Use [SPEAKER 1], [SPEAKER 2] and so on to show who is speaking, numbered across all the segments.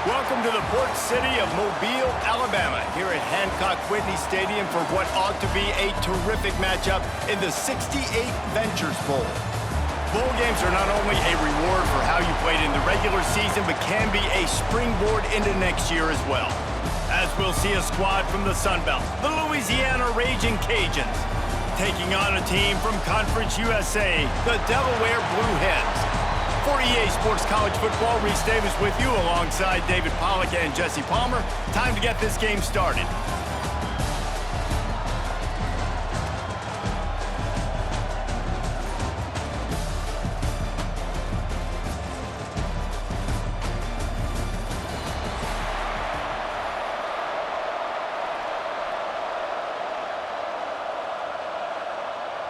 [SPEAKER 1] Welcome to the port city of Mobile, Alabama, here at Hancock-Whitney Stadium for what ought to be a terrific matchup in the 68th Ventures Bowl. Bowl games are not only a reward for how you played in the regular season, but can be a springboard into next year as well. As we'll see a squad from the Sun Belt, the Louisiana Raging Cajuns, taking on a team from Conference USA, the Delaware Blue Hens. For EA Sports College Football, Reese Davis with you alongside David Pollack and Jesse Palmer. Time to get this game started.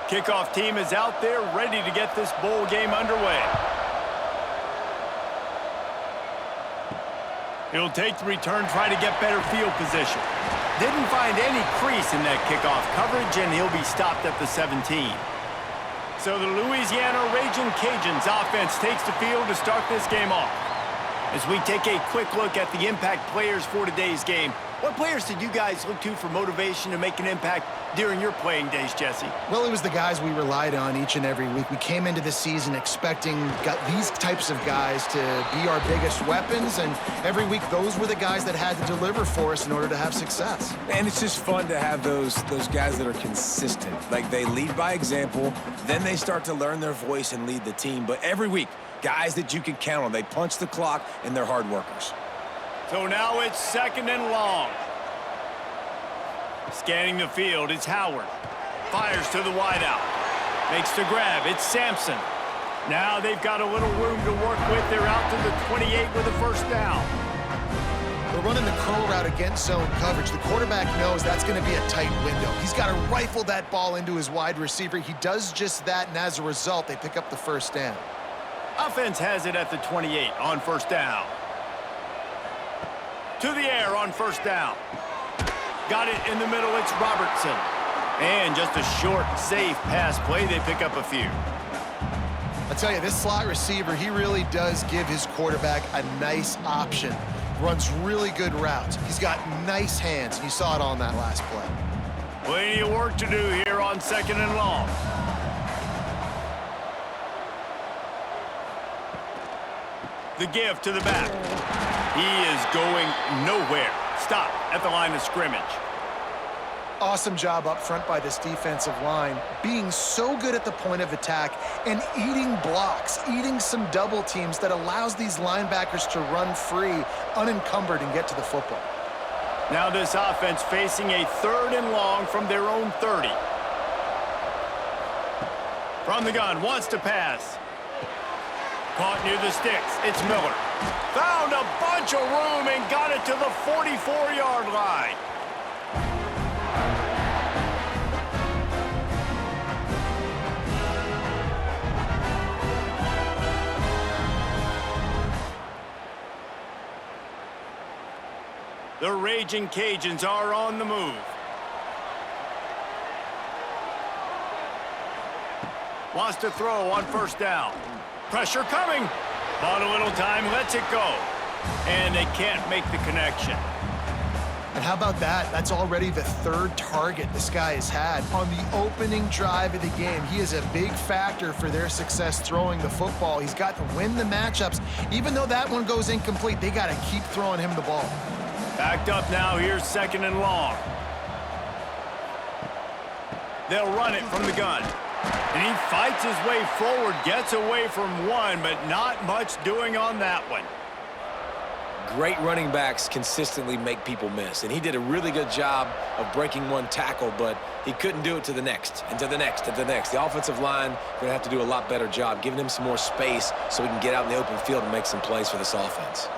[SPEAKER 1] Kickoff team is out there ready to get this bowl game underway. He'll take the return, try to get better field position. Didn't find any crease in that kickoff coverage, and he'll be stopped at the 17. So the Louisiana Raging Cajuns offense takes the field to start this game off. As we take a quick look at the impact players for today's game, what players did you guys look to for motivation to make an impact during your playing days, Jesse?
[SPEAKER 2] Well, it was the guys we relied on each and every week. We came into the season expecting these types of guys to be our biggest weapons, and every week those were the guys that had to deliver for us in order to have success.
[SPEAKER 3] And it's just fun to have those guys that are consistent. Like, they lead by example, then they start to learn their voice and lead the team. But every week, guys that you can count on. They punch the clock, and they're hard workers.
[SPEAKER 1] So now it's 2nd and long. Scanning the field, it's Howard. Fires to the wideout. Makes the grab, it's Sampson. Now they've got a little room to work with. They're out to the 28 with a first down.
[SPEAKER 2] They're running the curl route against zone coverage. The quarterback knows that's going to be a tight window. He's got to rifle that ball into his wide receiver. He does just that, and as a result, they pick up the first down.
[SPEAKER 1] Offense has it at the 28 on first down. To the air on first down. Got it in the middle, it's Robertson. And just a short, safe pass play, they pick up a few.
[SPEAKER 2] I tell you, this slot receiver, he really does give his quarterback a nice option. Runs really good routes. He's got nice hands, and you saw it on that last play.
[SPEAKER 1] Plenty of work to do here on 2nd and long. The give to the back. He is going nowhere. Stop at the line of scrimmage.
[SPEAKER 2] Awesome job up front by this defensive line, being so good at the point of attack and eating blocks, eating some double teams that allows these linebackers to run free, unencumbered, and get to the football.
[SPEAKER 1] Now this offense facing a 3rd and long from their own 30. From the gun, wants to pass. Caught near the sticks, it's Miller. Found a bunch of room and got it to the 44-yard line. The Raging Cajuns are on the move. Wants to throw on first down. Pressure coming. Bought a little time, lets it go. And they can't make the connection.
[SPEAKER 2] And how about that? That's already the 3rd target this guy has had on the opening drive of the game. He is a big factor for their success throwing the football. He's got to win the matchups. Even though that one goes incomplete, they got to keep throwing him the ball.
[SPEAKER 1] Backed up now, here's 2nd and long. They'll run it from the gun. And he fights his way forward, gets away from one, but not much doing on that one.
[SPEAKER 3] Great running backs consistently make people miss, and he did a really good job of breaking one tackle, but he couldn't do it to the next, and to the next, and to the next. The offensive line going to have to do a lot better job, giving him some more space so he can get out in the open field and make some plays for this offense.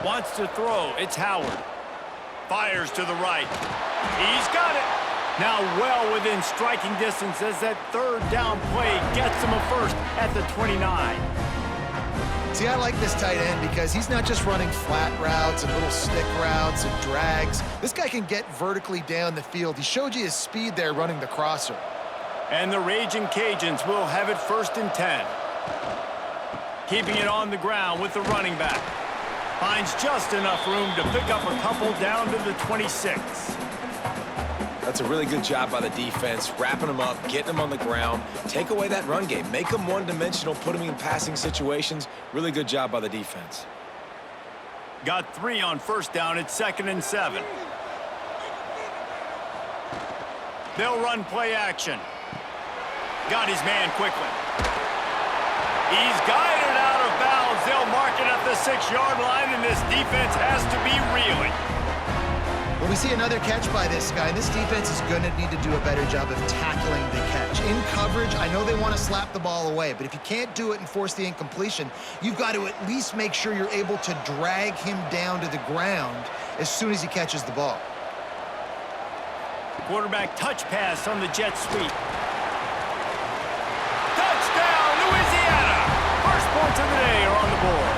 [SPEAKER 1] Wants to throw, it's Howard. Fires to the right. He's got it. Now well within striking distance as that 3rd down play gets him a first at the 29.
[SPEAKER 2] See, I like this tight end because he's not just running flat routes and little stick routes and drags. This guy can get vertically down the field. He showed you his speed there running the crosser.
[SPEAKER 1] And the Raging Cajuns will have it 1st and 10. Keeping it on the ground with the running back. Finds just enough room to pick up a couple down to the 26.
[SPEAKER 3] That's a really good job by the defense, wrapping them up, getting them on the ground. Take away that run game. Make them one-dimensional, put them in passing situations. Really good job by the defense.
[SPEAKER 1] Got 3 on first down. It's 2nd and 7. They'll run play action. Got his man quickly. He's guided out of bounds. They'll mark it at the 6-yard line, and this defense has to be reeling.
[SPEAKER 2] Well, we see another catch by this guy. This defense is going to need to do a better job of tackling the catch. In coverage, I know they want to slap the ball away, but if you can't do it and force the incompletion, you've got to at least make sure you're able to drag him down to the ground as soon as he catches the ball.
[SPEAKER 1] Quarterback touch pass on the jet sweep. Touchdown, Louisiana! First points of the day are on the board.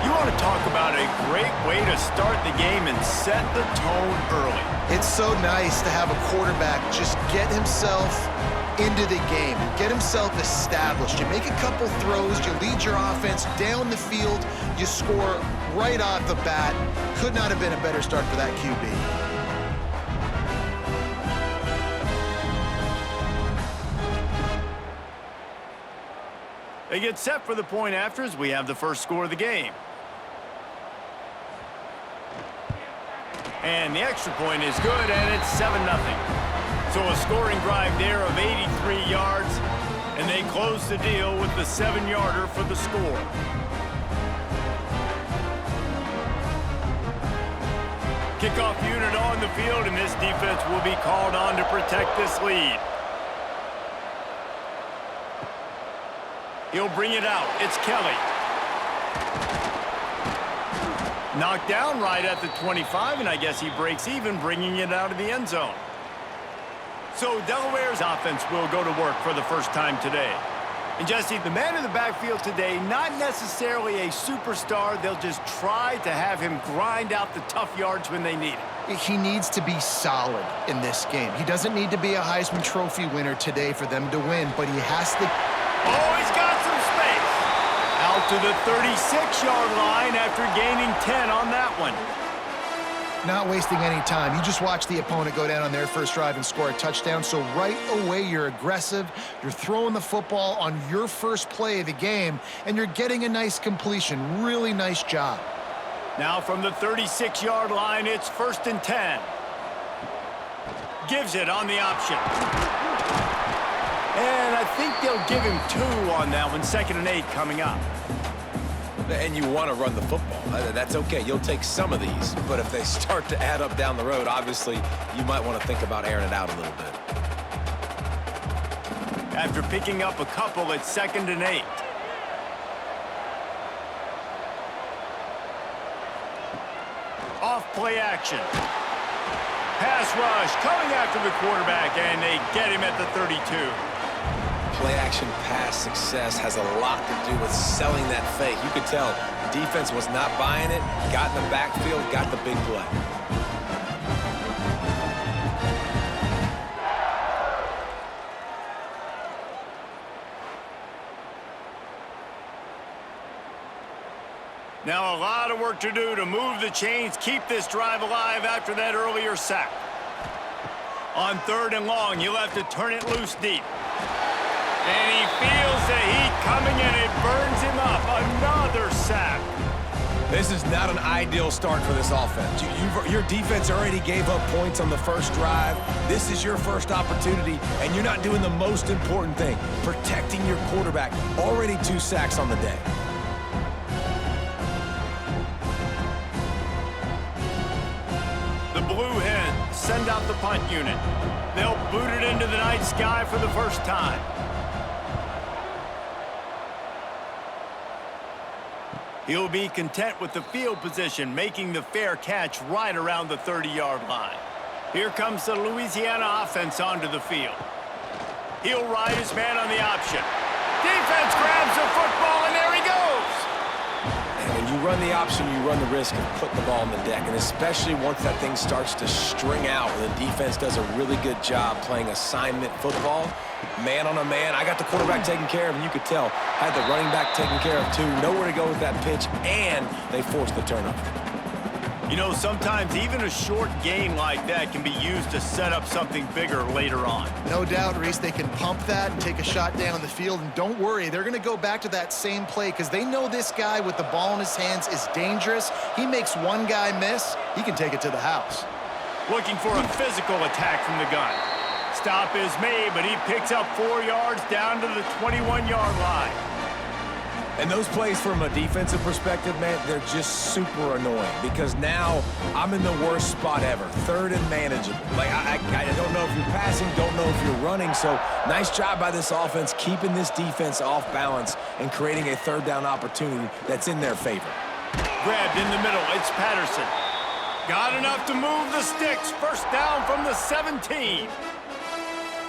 [SPEAKER 1] You want to talk about a great way to start the game and set the tone early.
[SPEAKER 2] It's so nice to have a quarterback just get himself into the game, get himself established. You make a couple throws, you lead your offense down the field, you score right off the bat. Could not have been a better start for that QB.
[SPEAKER 1] They get set for the point after as we have the first score of the game. And the extra point is good, and it's 7-0. So a scoring drive there of 83 yards, and they close the deal with the 7-yarder for the score. Kickoff unit on the field, and this defense will be called on to protect this lead. He'll bring it out. It's Kelly. Knocked down right at the 25, and I guess he breaks even, bringing it out of the end zone. So Delaware's offense will go to work for the first time today. And Jesse, the man in the backfield today, not necessarily a superstar. They'll just try to have him grind out the tough yards when they need it.
[SPEAKER 2] He needs to be solid in this game. He doesn't need to be a Heisman Trophy winner today for them to win, but he has to...
[SPEAKER 1] Oh, he's got some space. Out to the 36-yard line after gaining 10 on that one.
[SPEAKER 2] Not wasting any time. You just watch the opponent go down on their first drive and score a touchdown. So right away, you're aggressive. You're throwing the football on your first play of the game, and you're getting a nice completion. Really nice job.
[SPEAKER 1] Now from the 36-yard line, it's 1st and 10. Gives it on the option. And I think they'll give him 2 on that one. 2nd and 8 coming up.
[SPEAKER 3] And you want to run the football. That's okay. You'll take some of these. But if they start to add up down the road, obviously, you might want to think about airing it out a little bit.
[SPEAKER 1] After picking up a couple, it's 2nd and 8. Off play action. Pass rush coming after the quarterback, and they get him at the 32.
[SPEAKER 3] Play-action pass success has a lot to do with selling that fake. You could tell the defense was not buying it, got in the backfield, got the big play.
[SPEAKER 1] Now a lot of work to do to move the chains, keep this drive alive after that earlier sack. On 3rd and long, he'll have to turn it loose deep. And he feels the heat coming, and it burns him up. Another sack.
[SPEAKER 3] This is not an ideal start for this offense. Your defense already gave up points on the first drive. This is your first opportunity, and you're not doing the most important thing, protecting your quarterback. Already 2 sacks on the day.
[SPEAKER 1] The Blue Hens send out the punt unit. They'll boot it into the night sky for the first time. He'll be content with the field position, making the fair catch right around the 30-yard line. Here comes the Louisiana offense onto the field. He'll ride his man on the option. Defense grabs the football, and there he goes.
[SPEAKER 3] And when you run the option, you run the risk of putting the ball on the deck, and especially once that thing starts to string out and the defense does a really good job playing assignment football, man on a man. I got the quarterback taken care of, and you could tell, had the running back taken care of too, nowhere to go with that pitch, and they forced the turnover.
[SPEAKER 1] You know, sometimes even a short gain like that can be used to set up something bigger later on.
[SPEAKER 2] No doubt, Reese, they can pump that and take a shot down the field. And don't worry, they're going to go back to that same play because they know this guy with the ball in his hands is dangerous. He makes one guy miss, he can take it to the house.
[SPEAKER 1] Looking for a physical attack from the gun. Stop is made, but he picks up 4 yards down to the 21-yard line.
[SPEAKER 3] And those plays from a defensive perspective, man, they're just super annoying because now I'm in the worst spot ever, third and manageable. Like, I don't know if you're passing, don't know if you're running, so nice job by this offense keeping this defense off balance and creating a third down opportunity that's in their favor.
[SPEAKER 1] Grabbed in the middle, it's Patterson. Got enough to move the sticks, first down from the 17.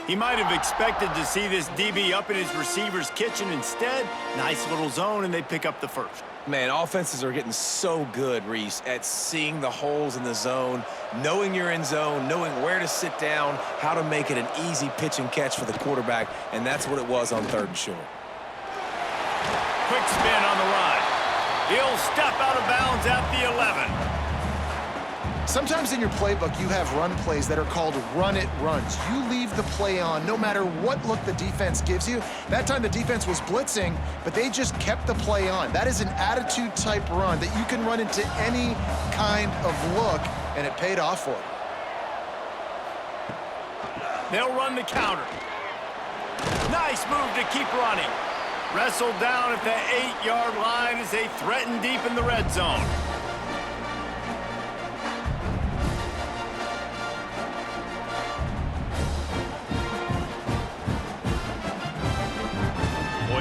[SPEAKER 1] He might have expected to see this DB up in his receiver's kitchen. Instead, nice little zone, and they pick up the first.
[SPEAKER 3] Man, offenses are getting so good, Reese, at seeing the holes in the zone, knowing you're in zone, knowing where to sit down, how to make it an easy pitch and catch for the quarterback, and that's what it was on 3rd and short.
[SPEAKER 1] Quick spin on the run. He'll step out of bounds at the 11.
[SPEAKER 2] Sometimes in your playbook, you have run plays that are called run-it runs. You leave the play on no matter what look the defense gives you. That time the defense was blitzing, but they just kept the play on. That is an attitude-type run that you can run into any kind of look, and it paid off for them.
[SPEAKER 1] They'll run the counter. Nice move to keep running. Wrestled down at the 8-yard line as they threaten deep in the red zone.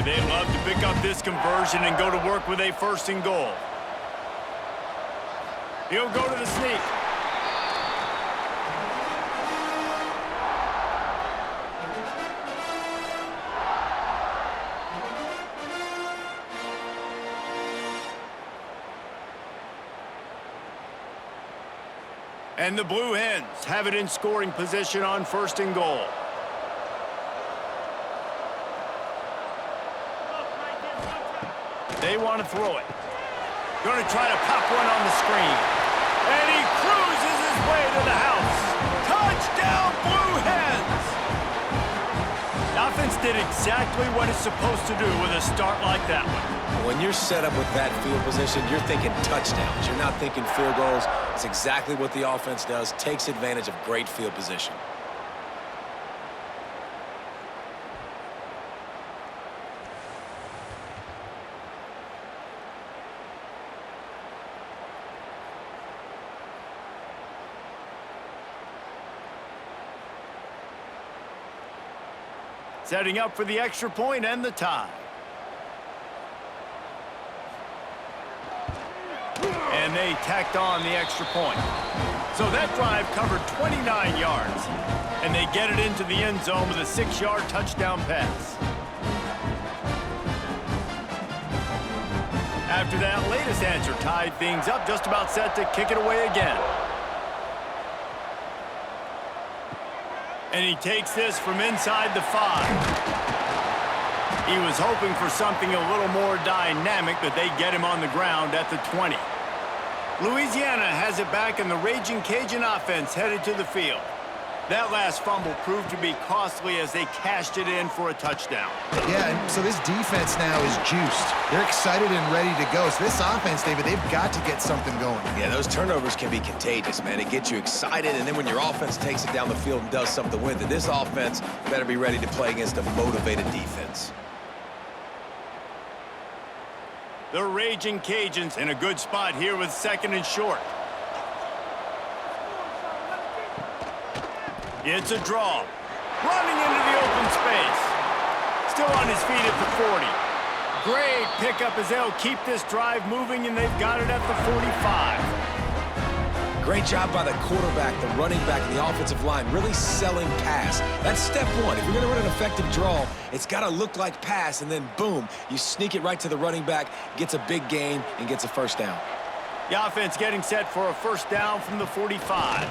[SPEAKER 1] They love to pick up this conversion and go to work with a 1st and goal. He'll go to the sneak. And the Blue Hens have it in scoring position on 1st and goal. They want to throw it. Going to try to pop one on the screen. And he cruises his way to the house. Touchdown, Blue Hens! The offense did exactly what it's supposed to do with a start like that one.
[SPEAKER 3] When you're set up with that field position, you're thinking touchdowns. You're not thinking field goals. It's exactly what the offense does. Takes advantage of great field position.
[SPEAKER 1] Setting up for the extra point and the tie. And they tacked on the extra point. So that drive covered 29 yards. And they get it into the end zone with a 6-yard touchdown pass. After that latest answer tied things up, just about set to kick it away again. And he takes this from inside the 5. He was hoping for something a little more dynamic, but they get him on the ground at the 20. Louisiana has it back, and the Raging Cajun offense headed to the field. That last fumble proved to be costly as they cashed it in for a touchdown.
[SPEAKER 2] Yeah, and so this defense now is juiced. They're excited and ready to go. So this offense, David, they've got to get something going.
[SPEAKER 3] Yeah, those turnovers can be contagious, man. It gets you excited, and then when your offense takes it down the field and does something with it, this offense better be ready to play against a motivated defense.
[SPEAKER 1] The Raging Cajuns in a good spot here with 2nd and short. It's a draw. Running into the open space. Still on his feet at the 40. Great pickup as they'll keep this drive moving, and they've got it at the 45.
[SPEAKER 3] Great job by the quarterback, the running back, and the offensive line, really selling pass. That's step one. If you're going to run an effective draw, it's got to look like pass, and then boom, you sneak it right to the running back, gets a big gain, and gets a first down.
[SPEAKER 1] The offense getting set for a first down from the 45.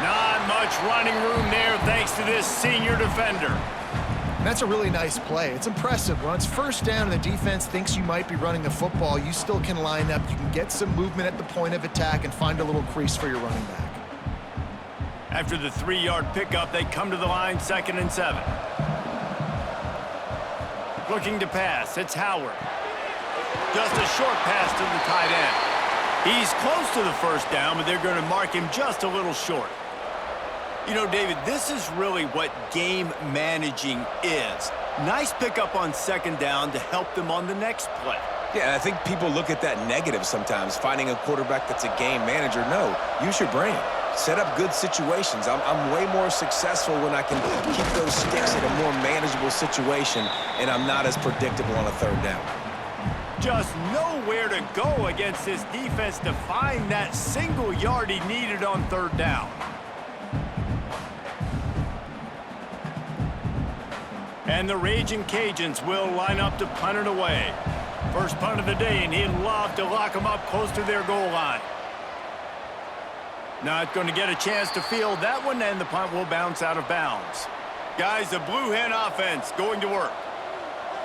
[SPEAKER 1] Not much running room there thanks to this senior defender.
[SPEAKER 2] And that's a really nice play. It's impressive. When it's first down and the defense thinks you might be running the football, you still can line up. You can get some movement at the point of attack and find a little crease for your running back.
[SPEAKER 1] After the 3-yard pickup, they come to the line, 2nd and 7. Looking to pass, it's Howard. Just a short pass to the tight end. He's close to the first down, but they're going to mark him just a little short. You know, David, this is really what game managing is. Nice pickup on 2nd down to help them on the next play.
[SPEAKER 3] Yeah, I think people look at that negative sometimes, finding a quarterback that's a game manager. No, use your brain. Set up good situations. I'm way more successful when I can keep those sticks in a more manageable situation, and I'm not as predictable on a 3rd down.
[SPEAKER 1] Just nowhere to go against this defense to find that single yard he needed on 3rd down. And the Raging Cajuns will line up to punt it away. First punt of the day, and he'd love to lock them up close to their goal line. Not going to get a chance to field that one, and the punt will bounce out of bounds. Guys, the Blue Hen offense going to work.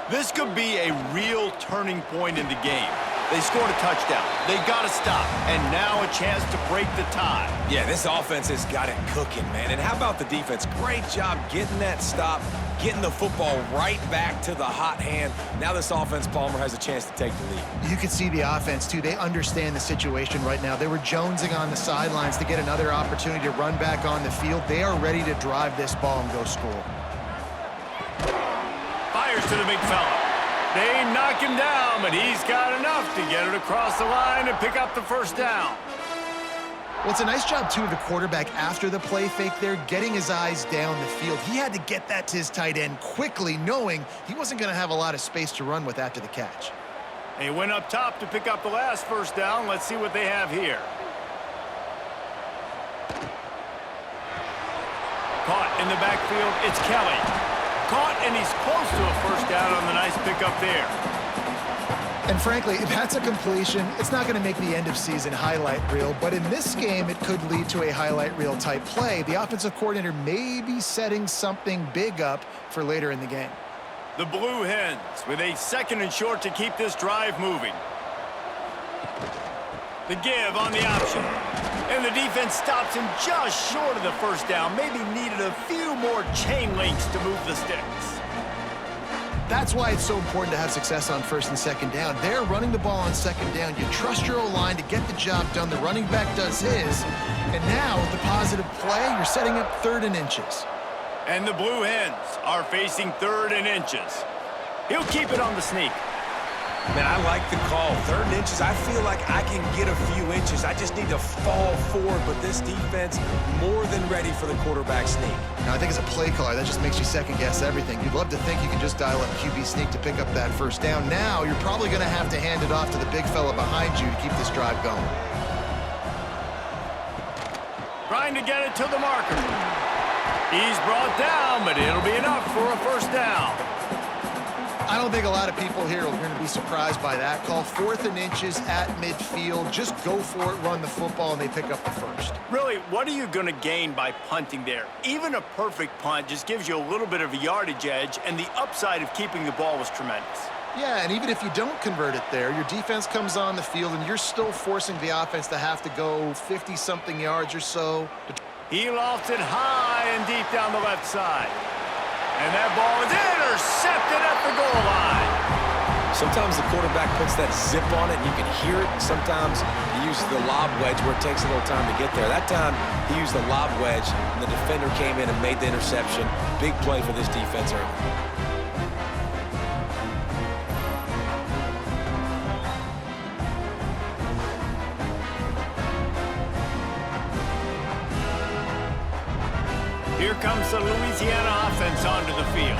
[SPEAKER 1] This could be a real turning point in the game. They scored a touchdown. They got to stop, and now a chance to break the tie.
[SPEAKER 3] Yeah, this offense has got it cooking, man. And how about the defense? Great job getting that stop, getting the football right back to the hot hand. Now this offense, Palmer, has a chance to take the lead.
[SPEAKER 2] You can see the offense, too. They understand the situation right now. They were jonesing on the sidelines to get another opportunity to run back on the field. They are ready to drive this ball and go score.
[SPEAKER 1] Fires to the big fella. They knock him down, but he's got enough to get it across the line and pick up the first down.
[SPEAKER 2] Well, it's a nice job, too, of the quarterback after the play fake there, getting his eyes down the field. He had to get that to his tight end quickly, knowing he wasn't going to have a lot of space to run with after the catch.
[SPEAKER 1] He went up top to pick up the last first down. Let's see what they have here. Caught in the backfield, it's Kelly. Caught, and he's close to a first down on the nice pickup there.
[SPEAKER 2] And frankly, if that's a completion, it's not going to make the end-of-season highlight reel, but in this game, it could lead to a highlight reel type play. The offensive coordinator may be setting something big up for later in the game.
[SPEAKER 1] The Blue Hens with a 2nd and short to keep this drive moving. The give on the option. And the defense stops him just short of the first down. Maybe needed a few more chain links to move the sticks.
[SPEAKER 2] That's why it's so important to have success on 1st and 2nd down. They're running the ball on 2nd down. You trust your O-line to get the job done. The running back does his. And now, with the positive play, you're setting up 3rd and inches.
[SPEAKER 1] And the Blue Hens are facing 3rd and inches. He'll keep it on the sneak.
[SPEAKER 3] Man, I like the call. 3rd and inches, I feel like I can get a few inches. I just need to fall forward, but this defense more than ready for the quarterback sneak.
[SPEAKER 2] Now, I think as a play caller, that just makes you second-guess everything. You'd love to think you can just dial up QB sneak to pick up that first down. Now, you're probably going to have to hand it off to the big fella behind you to keep this drive going.
[SPEAKER 1] Trying to get it to the marker. He's brought down, but it'll be enough for a first down.
[SPEAKER 2] I don't think a lot of people here are going to be surprised by that call. 4th and inches at midfield. Just go for it, run the football, and they pick up the first.
[SPEAKER 1] Really, what are you going to gain by punting there? Even a perfect punt just gives you a little bit of a yardage edge, and the upside of keeping the ball was tremendous.
[SPEAKER 2] Yeah, and even if you don't convert it there, your defense comes on the field, and you're still forcing the offense to have to go 50-something yards or so.
[SPEAKER 1] He lofts it high and deep down the left side. And that ball is intercepted at the goal line.
[SPEAKER 3] Sometimes the quarterback puts that zip on it, and you can hear it. And sometimes he uses the lob wedge where it takes a little time to get there. That time, he used the lob wedge, and the defender came in and made the interception. Big play for this defense early.
[SPEAKER 1] Here comes the Louisiana offense onto the field.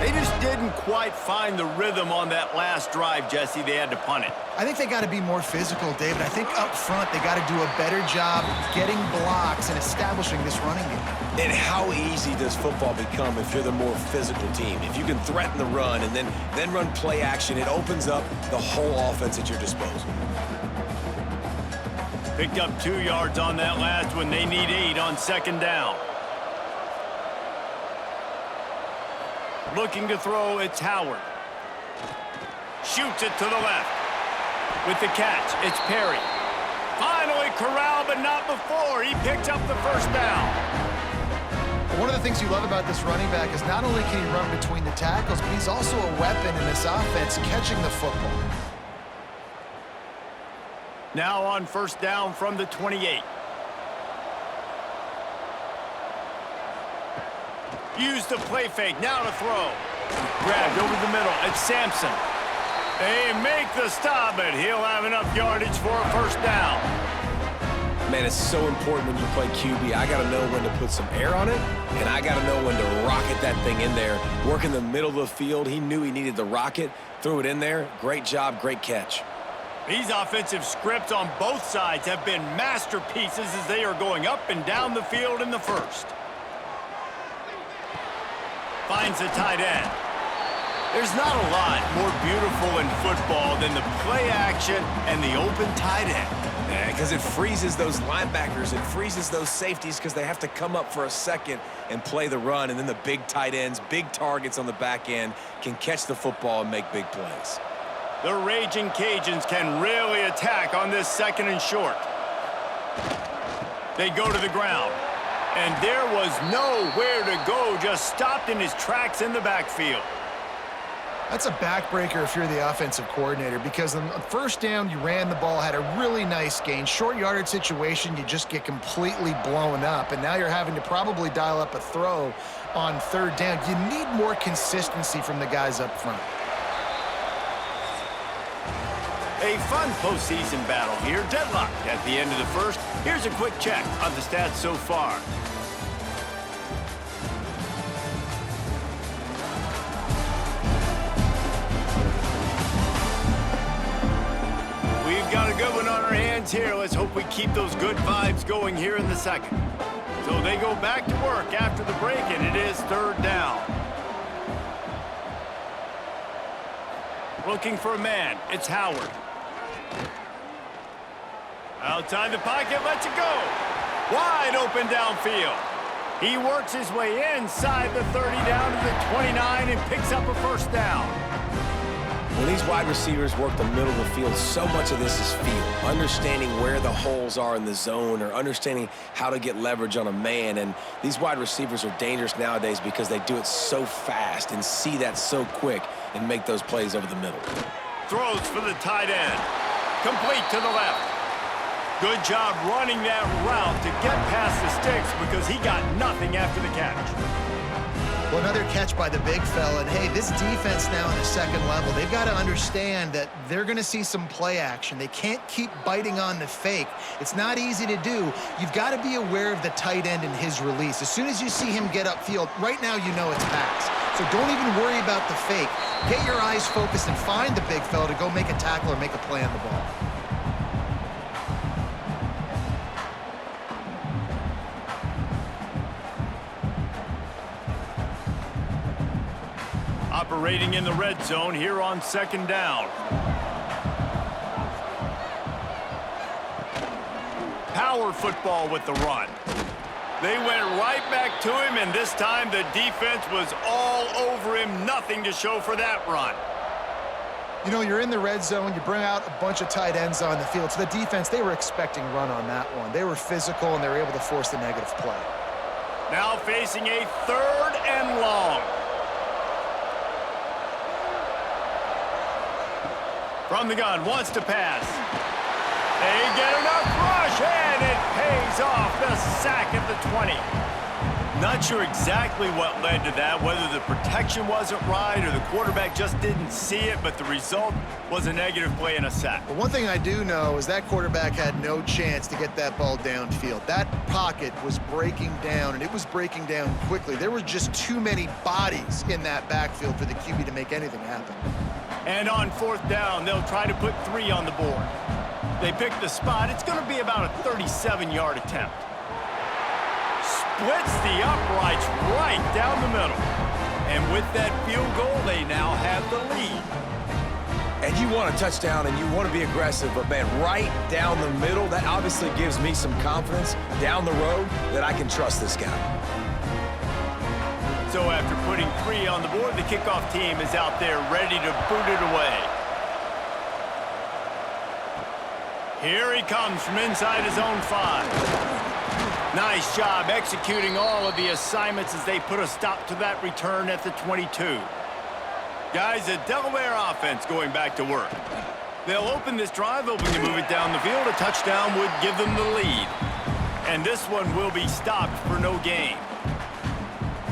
[SPEAKER 1] They just didn't quite find the rhythm on that last drive, Jesse. They had to punt it.
[SPEAKER 2] I think they got to be more physical, David. I think up front they got to do a better job getting blocks and establishing this running game.
[SPEAKER 3] And how easy does football become if you're the more physical team? If you can threaten the run and then run play action, it opens up the whole offense at your disposal.
[SPEAKER 1] Picked up 2 yards on that last one. They need 8 on second down. Looking to throw, it's Howard. Shoots it to the left. With the catch, it's Perry. Finally corralled, but not before. He picks up the first down.
[SPEAKER 2] One of the things you love about this running back is not only can he run between the tackles, but he's also a weapon in this offense catching the football.
[SPEAKER 1] Now on first down from the 28. Use the play fake, now to throw. Grabbed over the middle, it's Sampson. They make the stop, but he'll have enough yardage for a first down.
[SPEAKER 3] Man, it's so important when you play QB. I got to know when to put some air on it, and I got to know when to rocket that thing in there. Work in the middle of the field. He knew he needed the rocket, threw it in there. Great job, great catch.
[SPEAKER 1] These offensive scripts on both sides have been masterpieces as they are going up and down the field in the first. Finds the tight end. There's not a lot more beautiful in football than the play action and the open tight end.
[SPEAKER 3] Yeah, because it freezes those linebackers. It freezes those safeties because they have to come up for a second and play the run. And then the big tight ends, big targets on the back end can catch the football and make big plays.
[SPEAKER 1] The Raging Cajuns can really attack on this second and short. They go to the ground. And there was nowhere to go, just stopped in his tracks in the backfield.
[SPEAKER 2] That's a backbreaker if you're the offensive coordinator, because on first down, you ran the ball, had a really nice gain. Short yardage situation, you just get completely blown up, and now you're having to probably dial up a throw on third down. You need more consistency from the guys up front.
[SPEAKER 1] A fun postseason battle here. Deadlock at the end of the first. Here's a quick check on the stats so far. We've got a good one on our hands here. Let's hope we keep those good vibes going here in the second. So they go back to work after the break, and it is third down. Looking for a man. It's Howard. Outside the pocket, lets it go. Wide open downfield. He works his way inside the 30 down to the 29 and picks up a first down.
[SPEAKER 3] When these wide receivers work the middle of the field, so much of this is feel. Understanding where the holes are in the zone or understanding how to get leverage on a man. And these wide receivers are dangerous nowadays because they do it so fast and see that so quick and make those plays over the middle.
[SPEAKER 1] Throws for the tight end. Complete to the left. Good job running that route to get past the sticks because he got nothing after the catch.
[SPEAKER 2] Well, another catch by the big fella. And, hey, this defense now in the second level, they've got to understand that they're going to see some play action. They can't keep biting on the fake. It's not easy to do. You've got to be aware of the tight end and his release. As soon as you see him get upfield, right now you know it's pass. So don't even worry about the fake. Get your eyes focused and find the big fella to go make a tackle or make a play on the ball.
[SPEAKER 1] Operating in the red zone here on second down. Power football with the run. They went right back to him, and this time the defense was all over him. Nothing to show for that run.
[SPEAKER 2] You know, you're in the red zone, you bring out a bunch of tight ends on the field. So the defense, they were expecting run on that one. They were physical, and they were able to force the negative play.
[SPEAKER 1] Now facing a third and long. From the gun, wants to pass. They get enough rush, and it pays off. The sack at the 20. Not sure exactly what led to that, whether the protection wasn't right or the quarterback just didn't see it, but the result was a negative play and a sack.
[SPEAKER 2] But one thing I do know is that quarterback had no chance to get that ball downfield. That pocket was breaking down, and it was breaking down quickly. There were just too many bodies in that backfield for the QB to make anything happen.
[SPEAKER 1] And on 4th down, they'll try to put 3 on the board. They pick the spot. It's going to be about a 37-yard attempt. Splits the uprights right down the middle. And with that field goal, they now have the lead.
[SPEAKER 3] And you want a touchdown and you want to be aggressive, but man, right down the middle, that obviously gives me some confidence down the road that I can trust this guy.
[SPEAKER 1] So after putting 3 on the board, the kickoff team is out there ready to boot it away. Here he comes from inside his own 5. Nice job executing all of the assignments as they put a stop to that return at the 22. Guys, the Delaware offense going back to work. They'll open this drive, hoping to move it down the field. A touchdown would give them the lead. And this one will be stopped for no gain.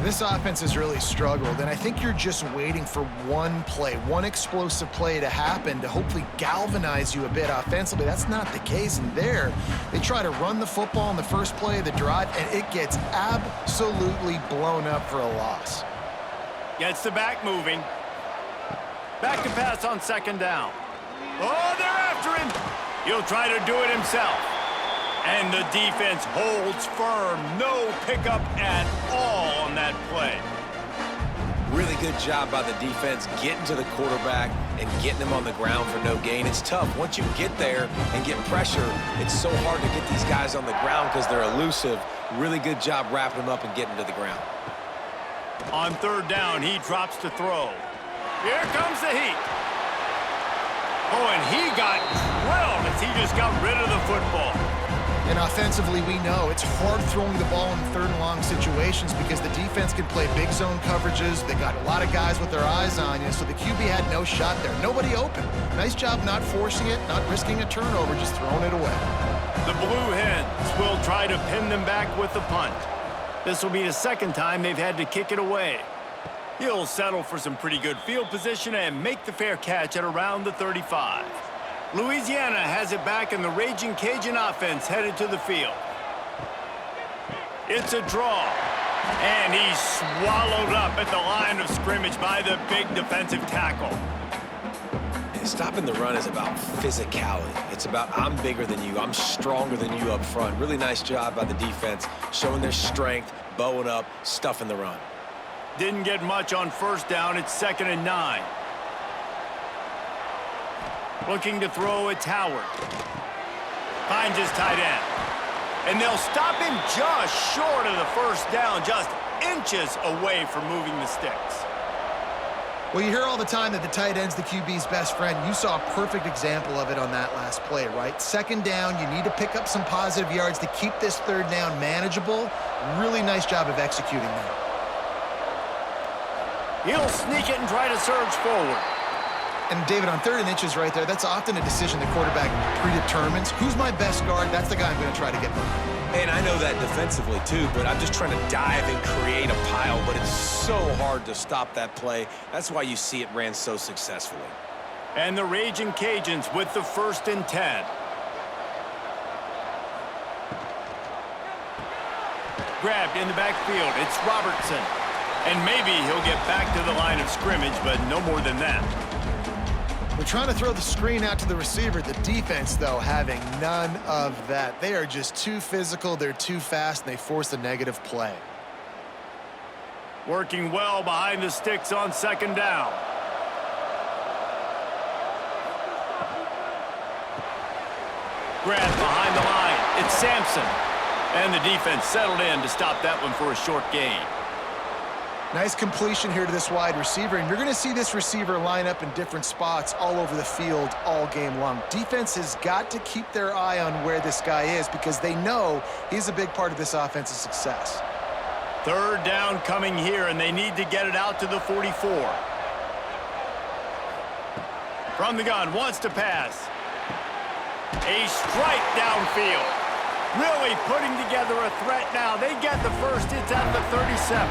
[SPEAKER 2] This offense has really struggled, and I think you're just waiting for one play, one explosive play to happen to hopefully galvanize you a bit offensively. That's not the case, and there, they try to run the football in the first play of the drive, and it gets absolutely blown up for a loss.
[SPEAKER 1] Gets the back moving. Back to pass on 2nd down. Oh, they're after him. He'll try to do it himself. And the defense holds firm. No pickup at all on that play.
[SPEAKER 3] Really good job by the defense getting to the quarterback and getting him on the ground for no gain. It's tough. Once you get there and get pressure, it's so hard to get these guys on the ground because they're elusive. Really good job wrapping them up and getting to the ground.
[SPEAKER 1] On 3rd down, he drops to throw. Here comes the heat. Oh, and he got drilled as he just got rid of the football.
[SPEAKER 2] And offensively, we know it's hard throwing the ball in 3rd and long situations because the defense can play big zone coverages. They got a lot of guys with their eyes on you, so the QB had no shot there. Nobody open. Nice job not forcing it, not risking a turnover, just throwing it away.
[SPEAKER 1] The Blue Hens will try to pin them back with the punt. This will be the 2nd time they've had to kick it away. He'll settle for some pretty good field position and make the fair catch at around the 35. Louisiana has it back, and the Raging Cajun offense headed to the field. It's a draw, and he's swallowed up at the line of scrimmage by the big defensive tackle.
[SPEAKER 3] Stopping the run is about physicality. It's about I'm bigger than you, I'm stronger than you up front. Really nice job by the defense, showing their strength, bowing up, stuffing the run.
[SPEAKER 1] Didn't get much on 1st down. It's 2nd and 9. Looking to throw, it's Howard. Finds his tight end. And they'll stop him just short of the 1st down, just inches away from moving the sticks.
[SPEAKER 2] Well, you hear all the time that the tight end's the QB's best friend. You saw a perfect example of it on that last play, right? 2nd down, you need to pick up some positive yards to keep this 3rd down manageable. Really nice job of executing that.
[SPEAKER 1] He'll sneak it and try to surge forward.
[SPEAKER 2] And David, on 3rd and inches right there, that's often a decision the quarterback predetermines. Who's my best guard? That's the guy I'm going to try to get behind.
[SPEAKER 3] And I know that defensively too, but I'm just trying to dive and create a pile, but it's so hard to stop that play. That's why you see it ran so successfully.
[SPEAKER 1] And the Raging Cajuns with the 1st and 10. Grabbed in the backfield. It's Robertson. And maybe he'll get back to the line of scrimmage, but no more than that.
[SPEAKER 2] They're trying to throw the screen out to the receiver. The defense, though, having none of that. They are just too physical, they're too fast, and they force a negative play.
[SPEAKER 1] Working well behind the sticks on 2nd down. Grab behind the line. It's Sampson. And the defense settled in to stop that one for a short gain.
[SPEAKER 2] Nice completion here to this wide receiver, and you're going to see this receiver line up in different spots all over the field all game long. Defense has got to keep their eye on where this guy is because they know he's a big part of this offense's success.
[SPEAKER 1] 3rd down coming here, and they need to get it out to the 44. From the gun, wants to pass. A strike downfield. Really putting together a threat now. They get the first. It's at the 37.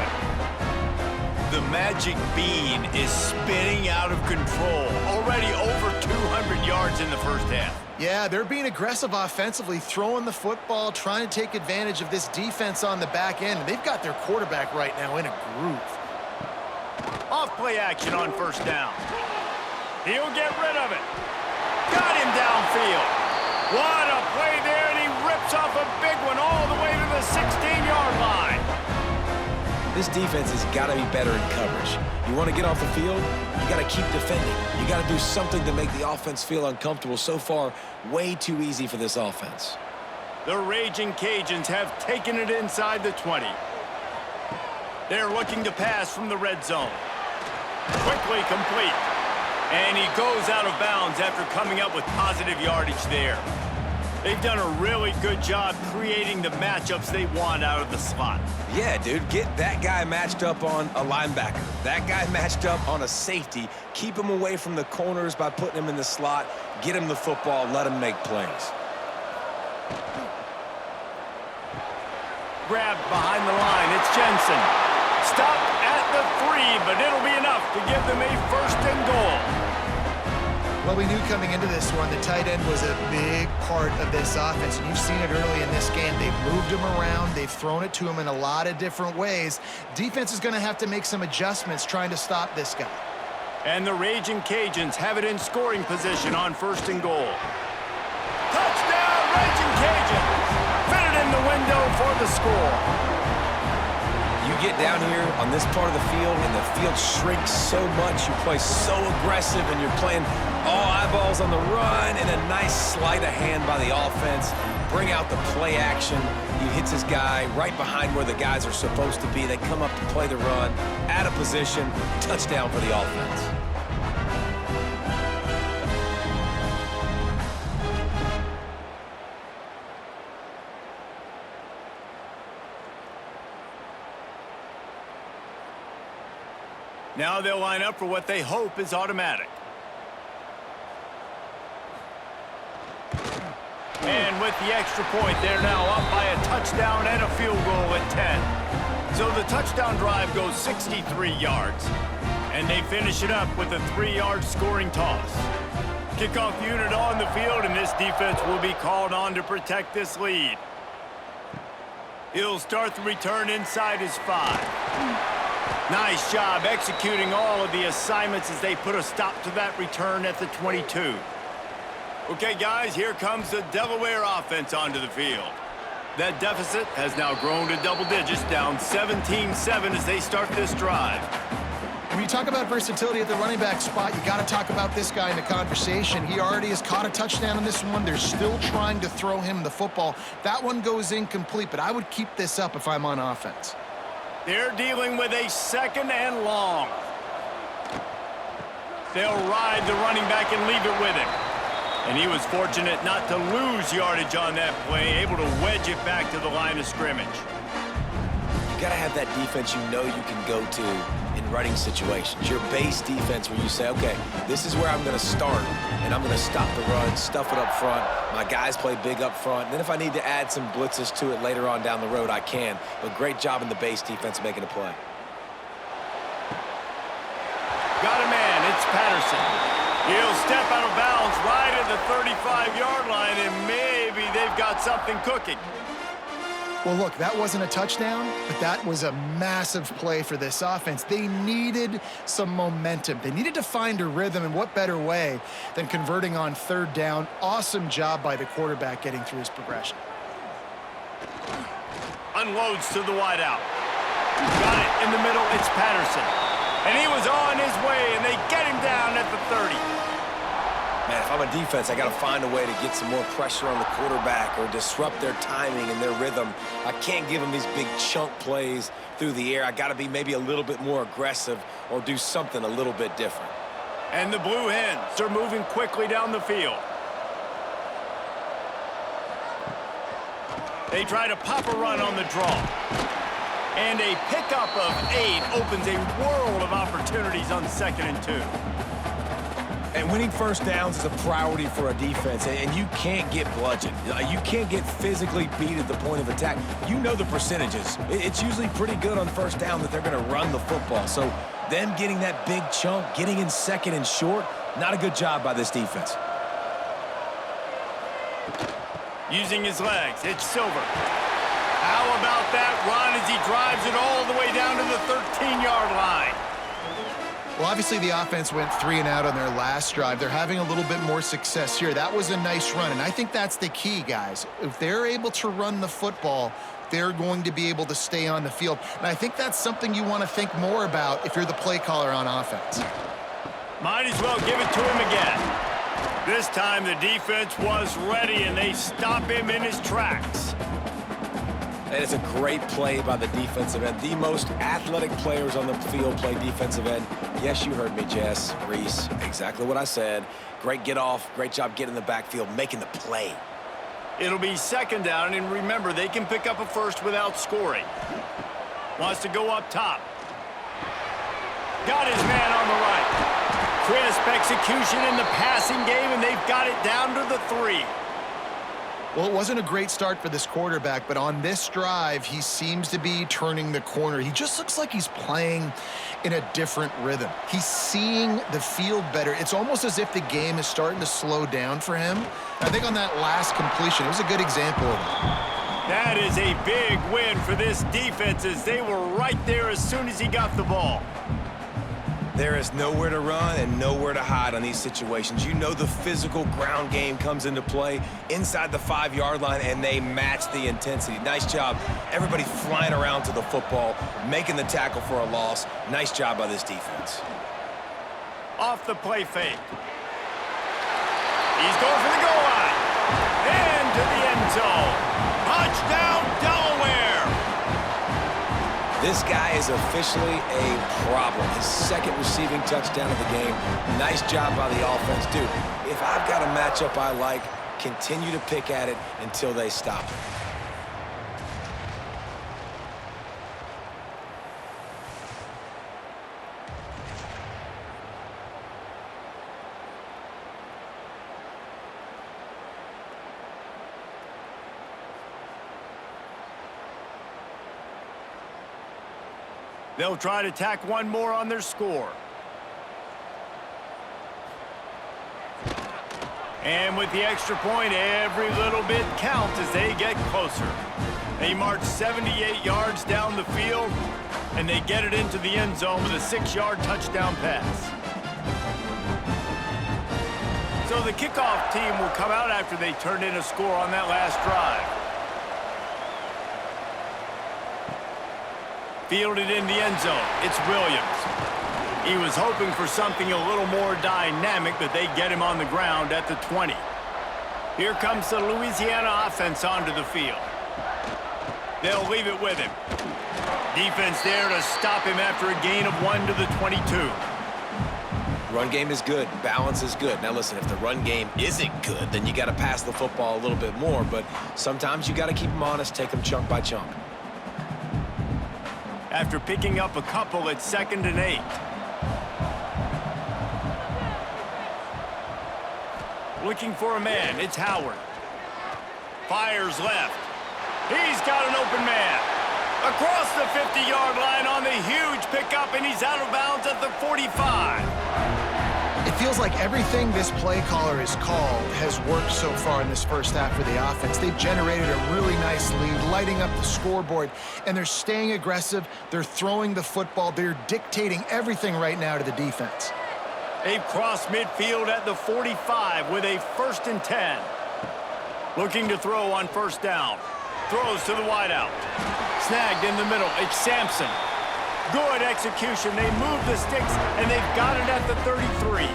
[SPEAKER 1] The magic bean is spinning out of control. Already over 200 yards in the first half.
[SPEAKER 2] Yeah, they're being aggressive offensively, throwing the football, trying to take advantage of this defense on the back end. They've got their quarterback right now in a groove.
[SPEAKER 1] Off play action on first down. He'll get rid of it. Got him downfield. What a play there, and he rips off a big one all the way to the 16-yard line.
[SPEAKER 3] This defense has got to be better in coverage. You want to get off the field, you got to keep defending. You got to do something to make the offense feel uncomfortable. So far, way too easy for this offense.
[SPEAKER 1] The Raging Cajuns have taken it inside the 20. They're looking to pass from the red zone. Quickly complete. And he goes out of bounds after coming up with positive yardage there. They've done a really good job creating the matchups they want out of the slot.
[SPEAKER 3] Yeah, dude, get that guy matched up on a linebacker. That guy matched up on a safety. Keep him away from the corners by putting him in the slot. Get him the football, let him make plays.
[SPEAKER 1] Grabbed behind the line, it's Jensen. Stopped at the 3, but it'll be enough to give them a first and goal.
[SPEAKER 2] Well, we knew coming into this one, the tight end was a big part of this offense, and you've seen it early in this game. They've moved him around. They've thrown it to him in a lot of different ways. Defense is going to have to make some adjustments trying to stop this guy.
[SPEAKER 1] And the Raging Cajuns have it in scoring position on first and goal. Touchdown, Raging Cajuns! Fit it in the window for the score.
[SPEAKER 3] You get down here on this part of the field, and the field shrinks so much. You play so aggressive, and you're playing all eyeballs on the run, and a nice sleight of hand by the offense. Bring out the play action. He hits his guy right behind where the guys are supposed to be. They come up to play the run, out of position, touchdown for the offense.
[SPEAKER 1] Now they'll line up for what they hope is automatic. And with the extra point, they're now up by a touchdown and a field goal at 10. So the touchdown drive goes 63 yards. And they finish it up with a 3-yard scoring toss. Kickoff unit on the field, and this defense will be called on to protect this lead. He'll start the return inside his 5. Nice job executing all of the assignments as they put a stop to that return at the 22. Okay, guys, here comes the Delaware offense onto the field. That deficit has now grown to double digits, down 17-7 as they start this drive.
[SPEAKER 2] When you talk about versatility at the running back spot, you got to talk about this guy in the conversation. He already has caught a touchdown on this one. They're still trying to throw him the football. That one goes incomplete, but I would keep this up if I'm on offense.
[SPEAKER 1] They're dealing with a second and long. They'll ride the running back and leave it with him. And he was fortunate not to lose yardage on that play, able to wedge it back to the line of scrimmage.
[SPEAKER 3] You got to have that defense you know you can go to in running situations. Your base defense where you say, okay, this is where I'm going to start, and I'm going to stop the run, stuff it up front. My guys play big up front. And then if I need to add some blitzes to it later on down the road, I can. But great job in the base defense making a play.
[SPEAKER 1] Got a man. It's Patterson. He'll step out of bounds right at the 35-yard line, and maybe they've got something cooking.
[SPEAKER 2] Well, look, that wasn't a touchdown, but that was a massive play for this offense. They needed some momentum. They needed to find a rhythm, and what better way than converting on third down. Awesome job by the quarterback getting through his progression.
[SPEAKER 1] Unloads to the wideout. Got it in the middle. It's Patterson. And he was on his way, and they get him down at the 30.
[SPEAKER 3] Man, if I'm a defense, I got to find a way to get some more pressure on the quarterback or disrupt their timing and their rhythm. I can't give them these big chunk plays through the air. I got to be maybe a little bit more aggressive or do something a little bit different.
[SPEAKER 1] And the Blue Hens are moving quickly down the field. They try to pop a run on the draw. And a pickup of 8 opens a world of opportunities on 2nd and 2.
[SPEAKER 3] And winning first downs is a priority for a defense, and you can't get bludgeoned. You can't get physically beat at the point of attack. You know the percentages. It's usually pretty good on first down that they're going to run the football. So them getting that big chunk, getting in second and short, not a good job by this defense.
[SPEAKER 1] Using his legs, it's Silver. How about that run as he drives it all the way down to the 13-yard line?
[SPEAKER 2] Well, obviously the offense went 3 and out on their last drive. They're having a little bit more success here. That was a nice run, and I think that's the key, guys. If they're able to run the football, they're going to be able to stay on the field. And I think that's something you want to think more about if you're the play caller on offense.
[SPEAKER 1] Might as well give it to him again. This time the defense was ready, and they stop him in his tracks.
[SPEAKER 3] And it's a great play by the defensive end. The most athletic players on the field play defensive end. Yes, you heard me, Jess, Reese. Exactly what I said. Great get off. Great job getting in the backfield, making the play.
[SPEAKER 1] It'll be second down, and remember, they can pick up a first without scoring. Wants to go up top. Got his man on the right. Crisp execution in the passing game, and they've got it down to the 3.
[SPEAKER 2] Well, it wasn't a great start for this quarterback, but on this drive, he seems to be turning the corner. He just looks like he's playing in a different rhythm. He's seeing the field better. It's almost as if the game is starting to slow down for him. I think on that last completion, it was a good example of that.
[SPEAKER 1] That is a big win for this defense, as they were right there as soon as he got the ball.
[SPEAKER 3] There is nowhere to run and nowhere to hide on these situations. You know the physical ground game comes into play inside the 5-yard line, and they match the intensity. Nice job. Everybody flying around to the football, making the tackle for a loss. Nice job by this defense.
[SPEAKER 1] Off the play fake. He's going for the goal line. And to the end zone. Touchdown, Delaware.
[SPEAKER 3] This guy is officially a problem. His second receiving touchdown of the game. Nice job by the offense. Dude, if I've got a matchup I like, continue to pick at it until they stop it.
[SPEAKER 1] They'll try to tack one more on their score. And with the extra point, every little bit counts as they get closer. They march 78 yards down the field, and they get it into the end zone with a 6-yard touchdown pass. So the kickoff team will come out after they turned in a score on that last drive. Fielded in the end zone. It's Williams. He was hoping for something a little more dynamic, but they get him on the ground at the 20. Here comes the Louisiana offense onto the field. They'll leave it with him. Defense there to stop him after a gain of 1 to the 22.
[SPEAKER 3] Run game is good. Balance is good. Now listen, if the run game isn't good, then you got to pass the football a little bit more, but sometimes you got to keep them honest, take them chunk by chunk.
[SPEAKER 1] After picking up a couple at 2nd and 8. Looking for a man, it's Howard. Fires left. He's got an open man. Across the 50-yard line on the huge pickup, and he's out of bounds at the 45.
[SPEAKER 2] It feels like everything this play caller has called has worked so far in this first half for the offense. They've generated a really nice lead, lighting up the scoreboard, and they're staying aggressive. They're throwing the football. They're dictating everything right now to the defense.
[SPEAKER 1] They've crossed midfield at the 45 with a 1st and 10. Looking to throw on first down. Throws to the wideout. Snagged in the middle. It's Sampson. Good execution. They move the sticks, and they've got it at the 33.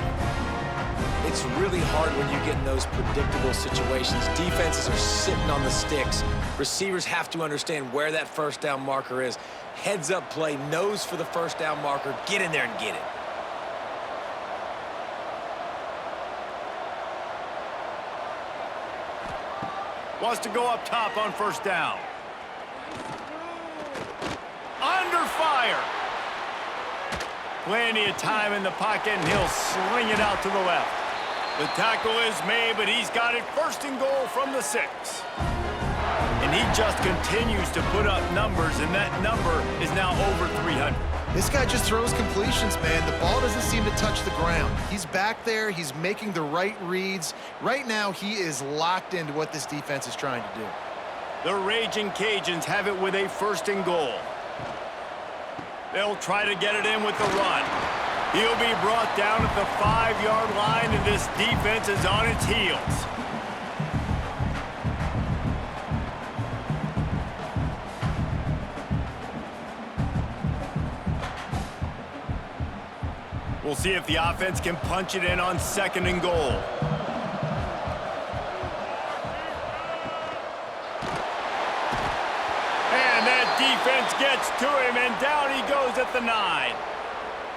[SPEAKER 3] It's really hard when you get in those predictable situations. Defenses are sitting on the sticks. Receivers have to understand where that first down marker is. Heads up play, nose for the first down marker. Get in there and get it.
[SPEAKER 1] Wants to go up top on first down. Under fire. Plenty of time in the pocket, and he'll sling it out to the left. The tackle is made, but he's got it first and goal from the 6. And he just continues to put up numbers, and that number is now over 300.
[SPEAKER 2] This guy just throws completions, man. The ball doesn't seem to touch the ground. He's back there. He's making the right reads. Right now, he is locked into what this defense is trying to do.
[SPEAKER 1] The Raging Cajuns have it with a first and goal. They'll try to get it in with the run. He'll be brought down at the 5-yard line, and this defense is on its heels. We'll see if the offense can punch it in on second and goal. And that defense gets to him, and down he goes at the 9.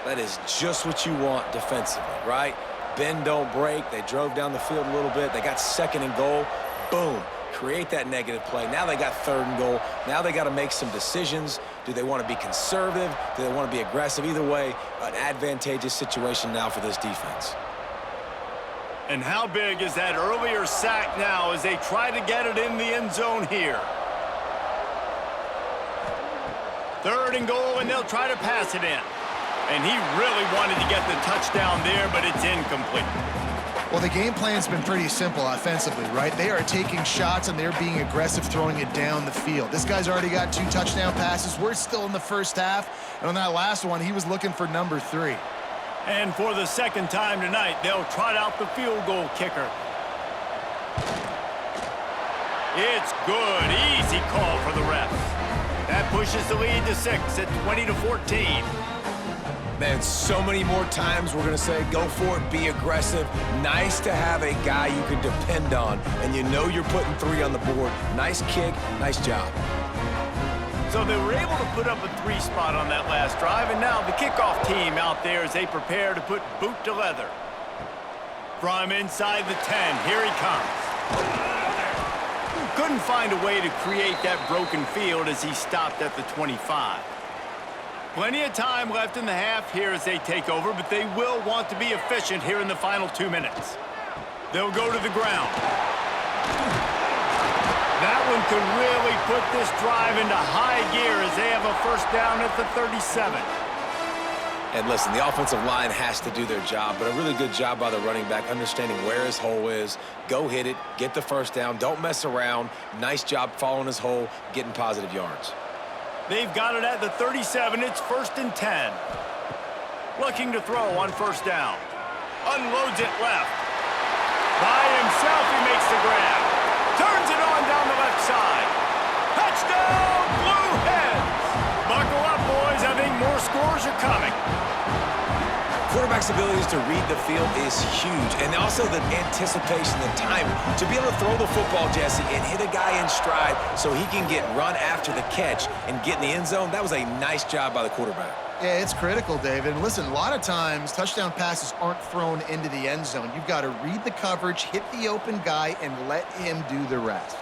[SPEAKER 3] That is just what you want defensively, right? Bend, don't break. They drove down the field a little bit. They got second and goal. Boom. Create that negative play. Now they got third and goal. Now they got to make some decisions. Do they want to be conservative? Do they want to be aggressive? Either way, an advantageous situation now for this defense.
[SPEAKER 1] And how big is that earlier sack now as they try to get it in the end zone here? Third and goal, and they'll try to pass it in. And he really wanted to get the touchdown there, but it's incomplete.
[SPEAKER 2] Well, the game plan's been pretty simple offensively, right? They are taking shots, and they're being aggressive throwing it down the field. This guy's already got 2 touchdown passes. We're still in the first half. And on that last one, he was looking for number 3.
[SPEAKER 1] And for the second time tonight, they'll trot out the field goal kicker. It's good. Easy call for the refs. That pushes the lead to 6 at 20-14.
[SPEAKER 3] Man, so many more times we're going to say, go for it, be aggressive. Nice to have a guy you can depend on, and you know you're putting 3 on the board. Nice kick, nice job.
[SPEAKER 1] So they were able to put up a 3 spot on that last drive, and now the kickoff team out there as they prepare to put boot to leather. From inside the 10, here he comes. Couldn't find a way to create that broken field as he stopped at the 25. Plenty of time left in the half here as they take over, but they will want to be efficient here in the final 2 minutes. They'll go to the ground. That one could really put this drive into high gear as they have a first down at the 37.
[SPEAKER 3] And listen, the offensive line has to do their job, but a really good job by the running back understanding where his hole is. Go hit it, get the first down, don't mess around. Nice job following his hole, getting positive yards.
[SPEAKER 1] They've got it at the 37. It's first and 10. Looking to throw on first down. Unloads it left. By himself, he makes the grab. Turns it on down the left side. Touchdown, Blue Hens! Buckle up, boys. I think more scores are coming.
[SPEAKER 3] Quarterback's abilities to read the field is huge, and also the anticipation, the timing. To be able to throw the football, Jesse, and hit a guy in stride so he can get run after the catch and get in the end zone, that was a nice job by the quarterback.
[SPEAKER 2] Yeah, it's critical, David. And listen, a lot of times, touchdown passes aren't thrown into the end zone. You've got to read the coverage, hit the open guy, and let him do the rest.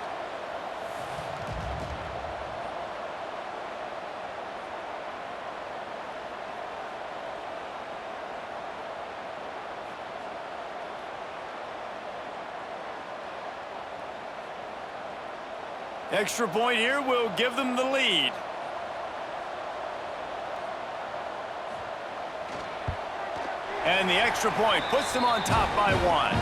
[SPEAKER 1] Extra point here will give them the lead. And the extra point puts them on top by 1.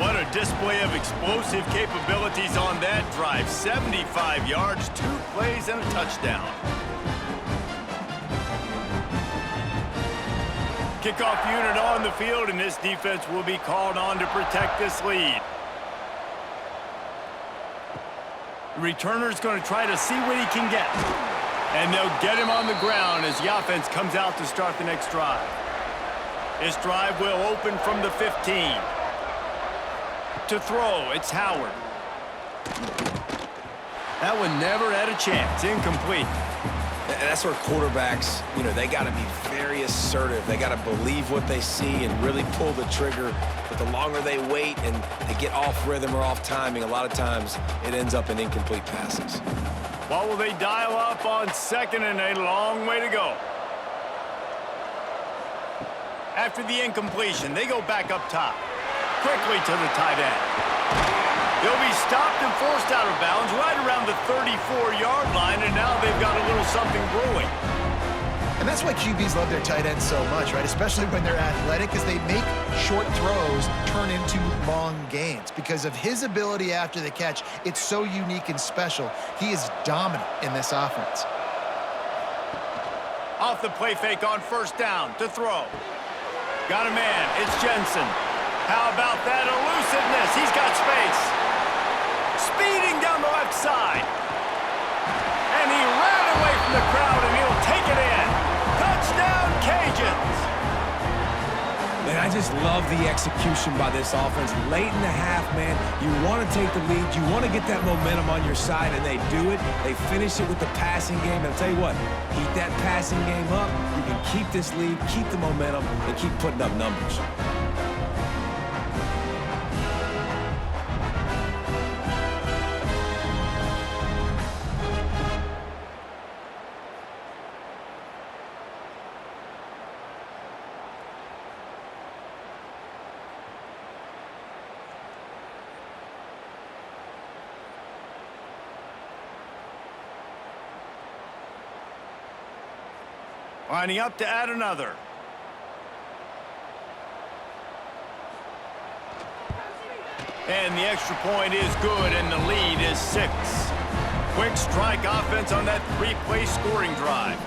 [SPEAKER 1] What a display of explosive capabilities on that drive. 75 yards, 2 plays, and a touchdown. Kickoff unit on the field, and this defense will be called on to protect this lead. The returner's going to try to see what he can get. And they'll get him on the ground as the offense comes out to start the next drive. This drive will open from the 15. To throw, it's Howard. That one never had a chance. Incomplete.
[SPEAKER 3] And that's where quarterbacks, they got to be very assertive. They got to believe what they see and really pull the trigger. But the longer they wait and they get off rhythm or off timing, a lot of times it ends up in incomplete passes.
[SPEAKER 1] What will they dial up on second and a long way to go? After the incompletion, they go back up top. quickly to the tight end. They'll be stopped and forced out of bounds right around the 34-yard line, and now they've got a little something brewing.
[SPEAKER 2] And that's why QBs love their tight ends so much, right? Especially when they're athletic, because they make short throws turn into long gains. Because of his ability after the catch, it's so unique and special. He is dominant in this offense.
[SPEAKER 1] Off the play fake on first down to throw. Got a man. It's Jensen. How about that elusiveness? He's got space. Speeding down the left side. And he ran away from the crowd, and he'll take it in. Touchdown, Cajuns.
[SPEAKER 3] Man, I just love the execution by this offense. Late in the half, man, you want to take the lead. You want to get that momentum on your side, and they do it. They finish it with the passing game. And I'll tell you what, keep that passing game up. You can keep this lead, keep the momentum, and keep putting up numbers.
[SPEAKER 1] Lining up to add another. And the extra point is good, and the lead is 6. Quick strike offense on that 3-play scoring drive.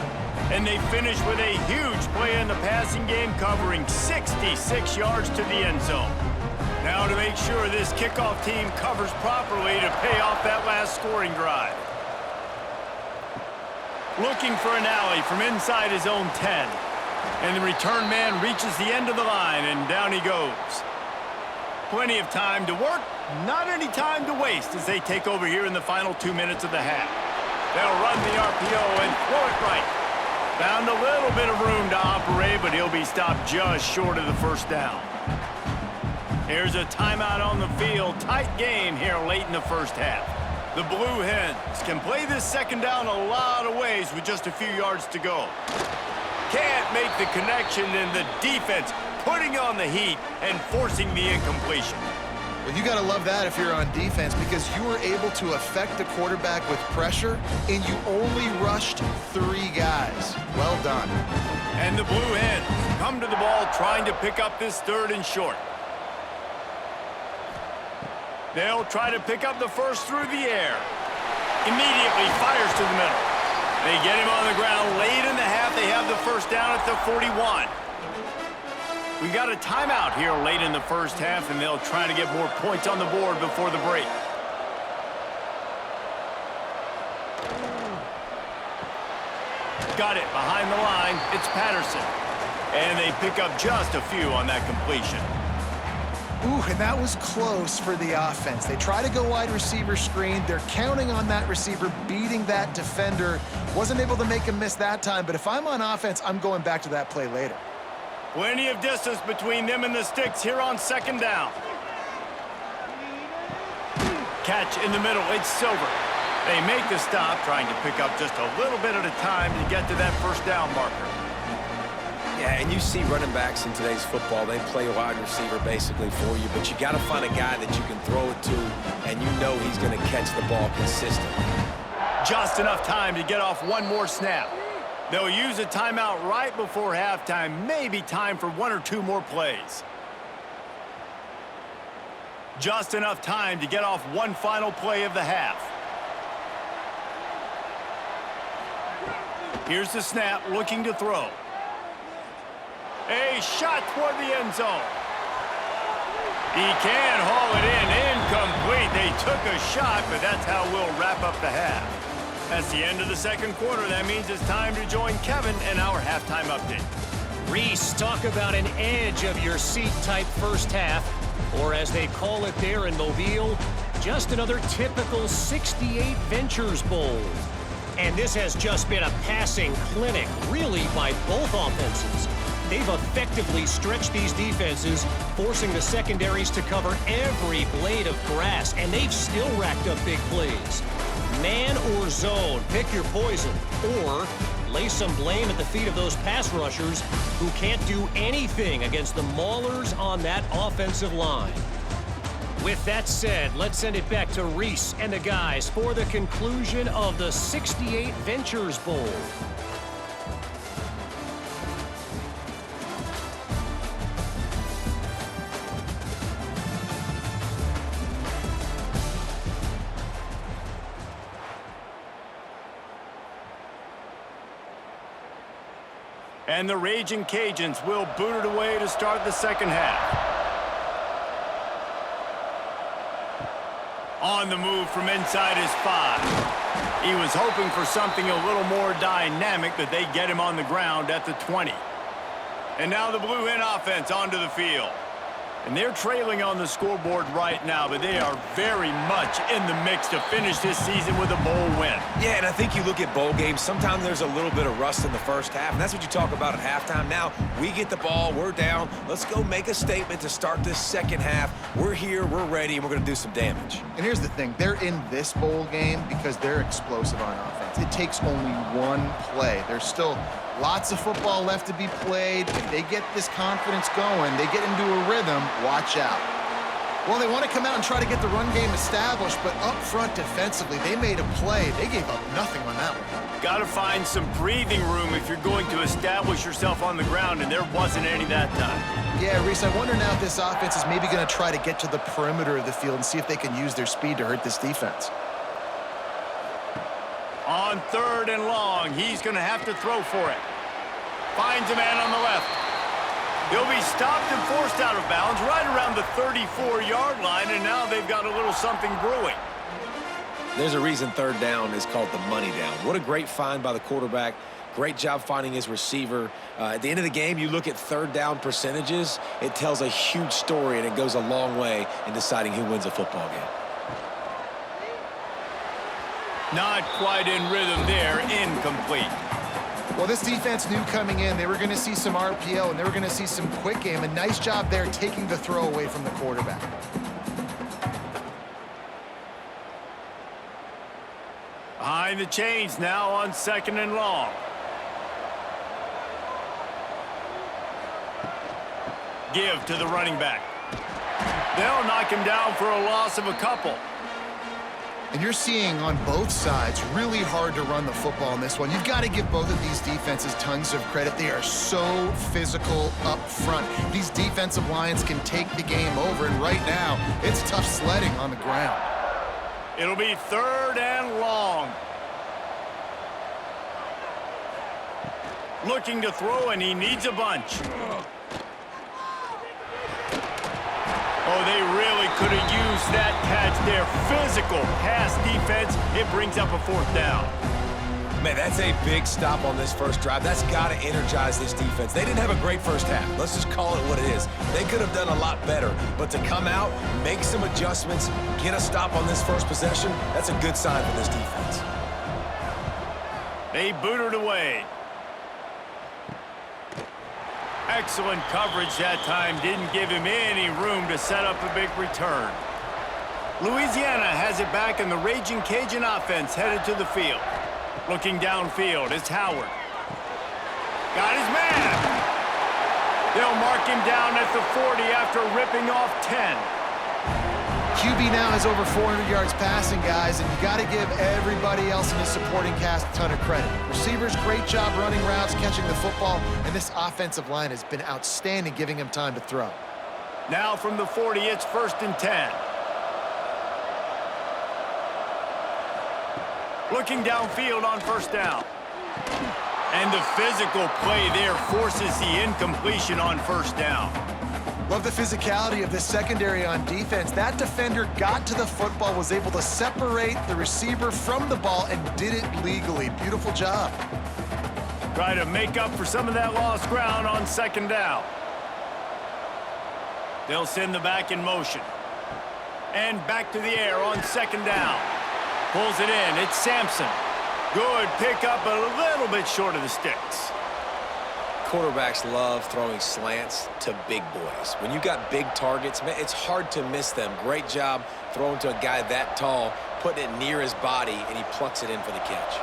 [SPEAKER 1] And they finish with a huge play in the passing game, covering 66 yards to the end zone. Now to make sure this kickoff team covers properly to pay off that last scoring drive. Looking for an alley from inside his own 10. And the return man reaches the end of the line, and down he goes. Plenty of time to work, not any time to waste as they take over here in the final 2 minutes of the half. They'll run the RPO and throw it right. Found a little bit of room to operate, but he'll be stopped just short of the first down. Here's a timeout on the field. Tight game here late in the first half. The Blue Hens can play this second down a lot of ways with just a few yards to go. Can't make the connection, and the defense putting on the heat and forcing the incompletion.
[SPEAKER 2] Well, you got to love that if you're on defense, because you were able to affect the quarterback with pressure, and you only rushed 3 guys. Well done.
[SPEAKER 1] And the Blue Hens come to the ball trying to pick up this 3rd and short. They'll try to pick up the first through the air. Immediately fires to the middle. They get him on the ground late in the half. They have the first down at the 41. We got a timeout here late in the first half, and they'll try to get more points on the board before the break. Got it behind the line. It's Patterson. And they pick up just a few on that completion.
[SPEAKER 2] Ooh, and that was close for the offense. They try to go wide receiver screen. They're counting on that receiver beating that defender. Wasn't able to make him miss that time, but if I'm on offense, I'm going back to that play later.
[SPEAKER 1] Plenty of distance between them and the sticks here on second down. Catch in the middle. It's Silver. They make the stop, trying to pick up just a little bit at a time to get to that first down marker.
[SPEAKER 3] Yeah, and you see running backs in today's football, they play wide receiver basically for you, but you got to find a guy that you can throw it to, and you know he's going to catch the ball consistently.
[SPEAKER 1] Just enough time to get off one more snap. They'll use a timeout right before halftime, maybe time for 1 or 2 more plays. Just enough time to get off one final play of the half. Here's the snap, looking to throw. A shot toward the end zone. He can haul it in. Incomplete. They took a shot, but that's how we'll wrap up the half. That's the end of the second quarter. That means it's time to join Kevin in our halftime update.
[SPEAKER 4] Reese, talk about an edge of your seat type first half, or as they call it there in Mobile, just another typical 68 Ventures Bowl. And this has just been a passing clinic, really, by both offenses. They've effectively stretched these defenses, forcing the secondaries to cover every blade of grass, and they've still racked up big plays. Man or zone, pick your poison, or lay some blame at the feet of those pass rushers who can't do anything against the maulers on that offensive line. With that said, let's send it back to Reese and the guys for the conclusion of the 68 Ventures Bowl.
[SPEAKER 1] And the Raging Cajuns will boot it away to start the second half. On the move from inside his 5. He was hoping for something a little more dynamic, but they get him on the ground at the 20. And now the Blue Hen offense onto the field. And they're trailing on the scoreboard right now, but they are very much in the mix to finish this season with a bowl win.
[SPEAKER 3] Yeah, and I think you look at bowl games, sometimes there's a little bit of rust in the first half, and that's what you talk about at halftime. Now, we get the ball, we're down. Let's go make a statement to start this second half. We're here, we're ready, and we're going to do some damage.
[SPEAKER 2] And here's the thing. They're in this bowl game because they're explosive on offense. It takes only one play. There's still lots of football left to be played. If they get this confidence going, they get into a rhythm, watch out. Well, they want to come out and try to get the run game established, but up front defensively, they made a play. They gave up nothing on that one.
[SPEAKER 1] Got to find some breathing room if you're going to establish yourself on the ground, and there wasn't any that time.
[SPEAKER 2] Yeah, Reese, I wonder now if this offense is maybe going to try to get to the perimeter of the field and see if they can use their speed to hurt this defense.
[SPEAKER 1] On 3rd and long, he's going to have to throw for it. Finds a man on the left. He'll be stopped and forced out of bounds right around the 34-yard line, and now they've got a little something brewing.
[SPEAKER 3] There's a reason 3rd down is called the money down. What a great find by the quarterback. Great job finding his receiver. At the end of the game, you look at 3rd down percentages. It tells a huge story, and it goes a long way in deciding who wins a football game.
[SPEAKER 1] Not quite in rhythm there, incomplete.
[SPEAKER 2] Well, this defense knew coming in they were going to see some RPO and they were going to see some quick game. A nice job there taking the throw away from the quarterback.
[SPEAKER 1] Behind the chains now on 2nd and long. Give to the running back. They'll knock him down for a loss of a couple.
[SPEAKER 2] And you're seeing on both sides really hard to run the football in this one. You've got to give both of these defenses tons of credit. They are so physical up front. These defensive lines can take the game over, and right now, it's tough sledding on the ground.
[SPEAKER 1] It'll be 3rd and long. Looking to throw, and he needs a bunch. Oh, they really could have used that catch there. Physical pass defense. It brings up a 4th down.
[SPEAKER 3] Man, that's a big stop on this first drive. That's got to energize this defense. They didn't have a great first half. Let's just call it what it is. They could have done a lot better. But to come out, make some adjustments, get a stop on this first possession, that's a good sign for this defense.
[SPEAKER 1] They booted away. Excellent coverage that time. Didn't give him any room to set up a big return. Louisiana has it back, and the Raging Cajun offense headed to the field. Looking downfield, it's Howard. Got his man. They'll mark him down at the 40 after ripping off 10.
[SPEAKER 2] QB now has over 400 yards passing, guys, and you got to give everybody else in his supporting cast a ton of credit. Receivers, great job running routes, catching the football, and this offensive line has been outstanding, giving him time to throw.
[SPEAKER 1] Now from the 40, it's 1st and 10. Looking downfield on 1st down. And the physical play there forces the incompletion on 1st down.
[SPEAKER 2] Love the physicality of this secondary on defense. That defender got to the football, was able to separate the receiver from the ball, and did it legally. Beautiful job.
[SPEAKER 1] Try to make up for some of that lost ground on 2nd down. They'll send the back in motion. And back to the air on 2nd down. Pulls it in. It's Sampson. Good pickup, a little bit short of the sticks.
[SPEAKER 3] Quarterbacks love throwing slants to big boys. When you got big targets, man, it's hard to miss them. Great job throwing to a guy that tall, putting it near his body, and he plucks it in for the catch.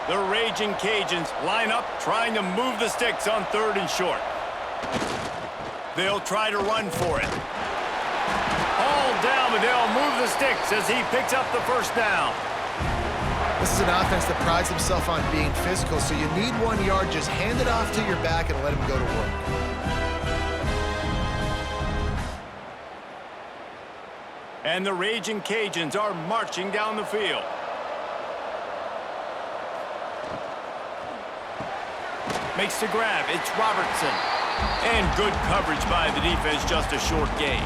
[SPEAKER 1] The Raging Cajuns line up, trying to move the sticks on 3rd and short. They'll try to run for it. All down, but they'll move the sticks as he picks up the first down.
[SPEAKER 2] This is an offense that prides himself on being physical, so you need 1 yard. Just hand it off to your back and let him go to work.
[SPEAKER 1] And the Raging Cajuns are marching down the field. Makes the grab. It's Robertson. And good coverage by the defense, just a short gain.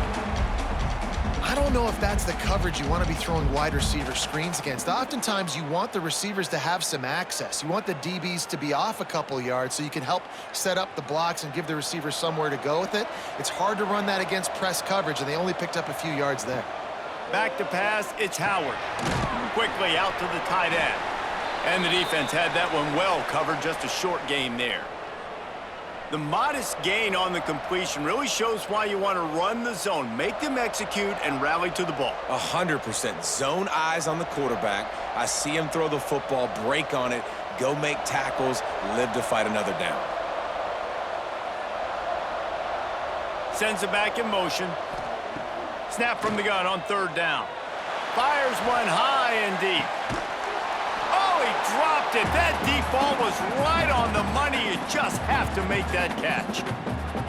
[SPEAKER 2] I don't know if that's the coverage you want to be throwing wide receiver screens against. Oftentimes, you want the receivers to have some access. You want the DBs to be off a couple yards so you can help set up the blocks and give the receivers somewhere to go with it. It's hard to run that against press coverage, and they only picked up a few yards there.
[SPEAKER 1] Back to pass, it's Howard. Quickly out to the tight end. And the defense had that one well covered, just a short gain there. The modest gain on the completion really shows why you want to run the zone, make them execute, and rally to the ball.
[SPEAKER 3] 100%. Zone eyes on the quarterback. I see him throw the football, break on it, go make tackles, live to fight another down.
[SPEAKER 1] Sends it back in motion. Snap from the gun on 3rd down. Fires one high and deep. Oh, he dropped it. That deep ball was right on the money. You just have to make that catch.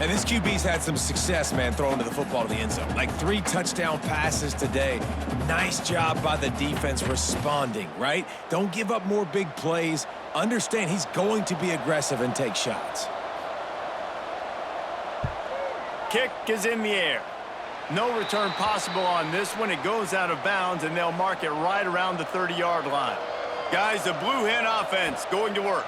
[SPEAKER 3] And this QB's had some success, man, throwing to the football to the end zone. Like 3 touchdown passes today. Nice job by the defense responding, right? Don't give up more big plays. Understand he's going to be aggressive and take shots.
[SPEAKER 1] Kick is in the air. No return possible on this one. It goes out of bounds, and they'll mark it right around the 30-yard line. Guys, the Blue Hen offense going to work.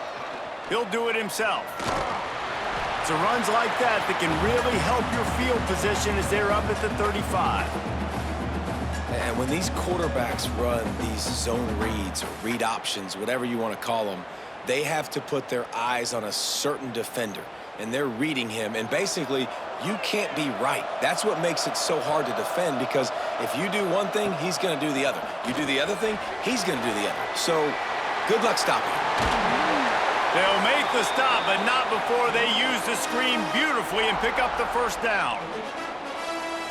[SPEAKER 1] He'll do it himself. It's the runs like that that can really help your field position as they're up at the 35.
[SPEAKER 3] And when these quarterbacks run these zone reads or read options, whatever you want to call them, they have to put their eyes on a certain defender. And they're reading him, and basically, you can't be right. That's what makes it so hard to defend, because if you do one thing, he's going to do the other. You do the other thing, he's going to do the other. So, good luck stopping him.
[SPEAKER 1] They'll make the stop, but not before they use the screen beautifully and pick up the first down.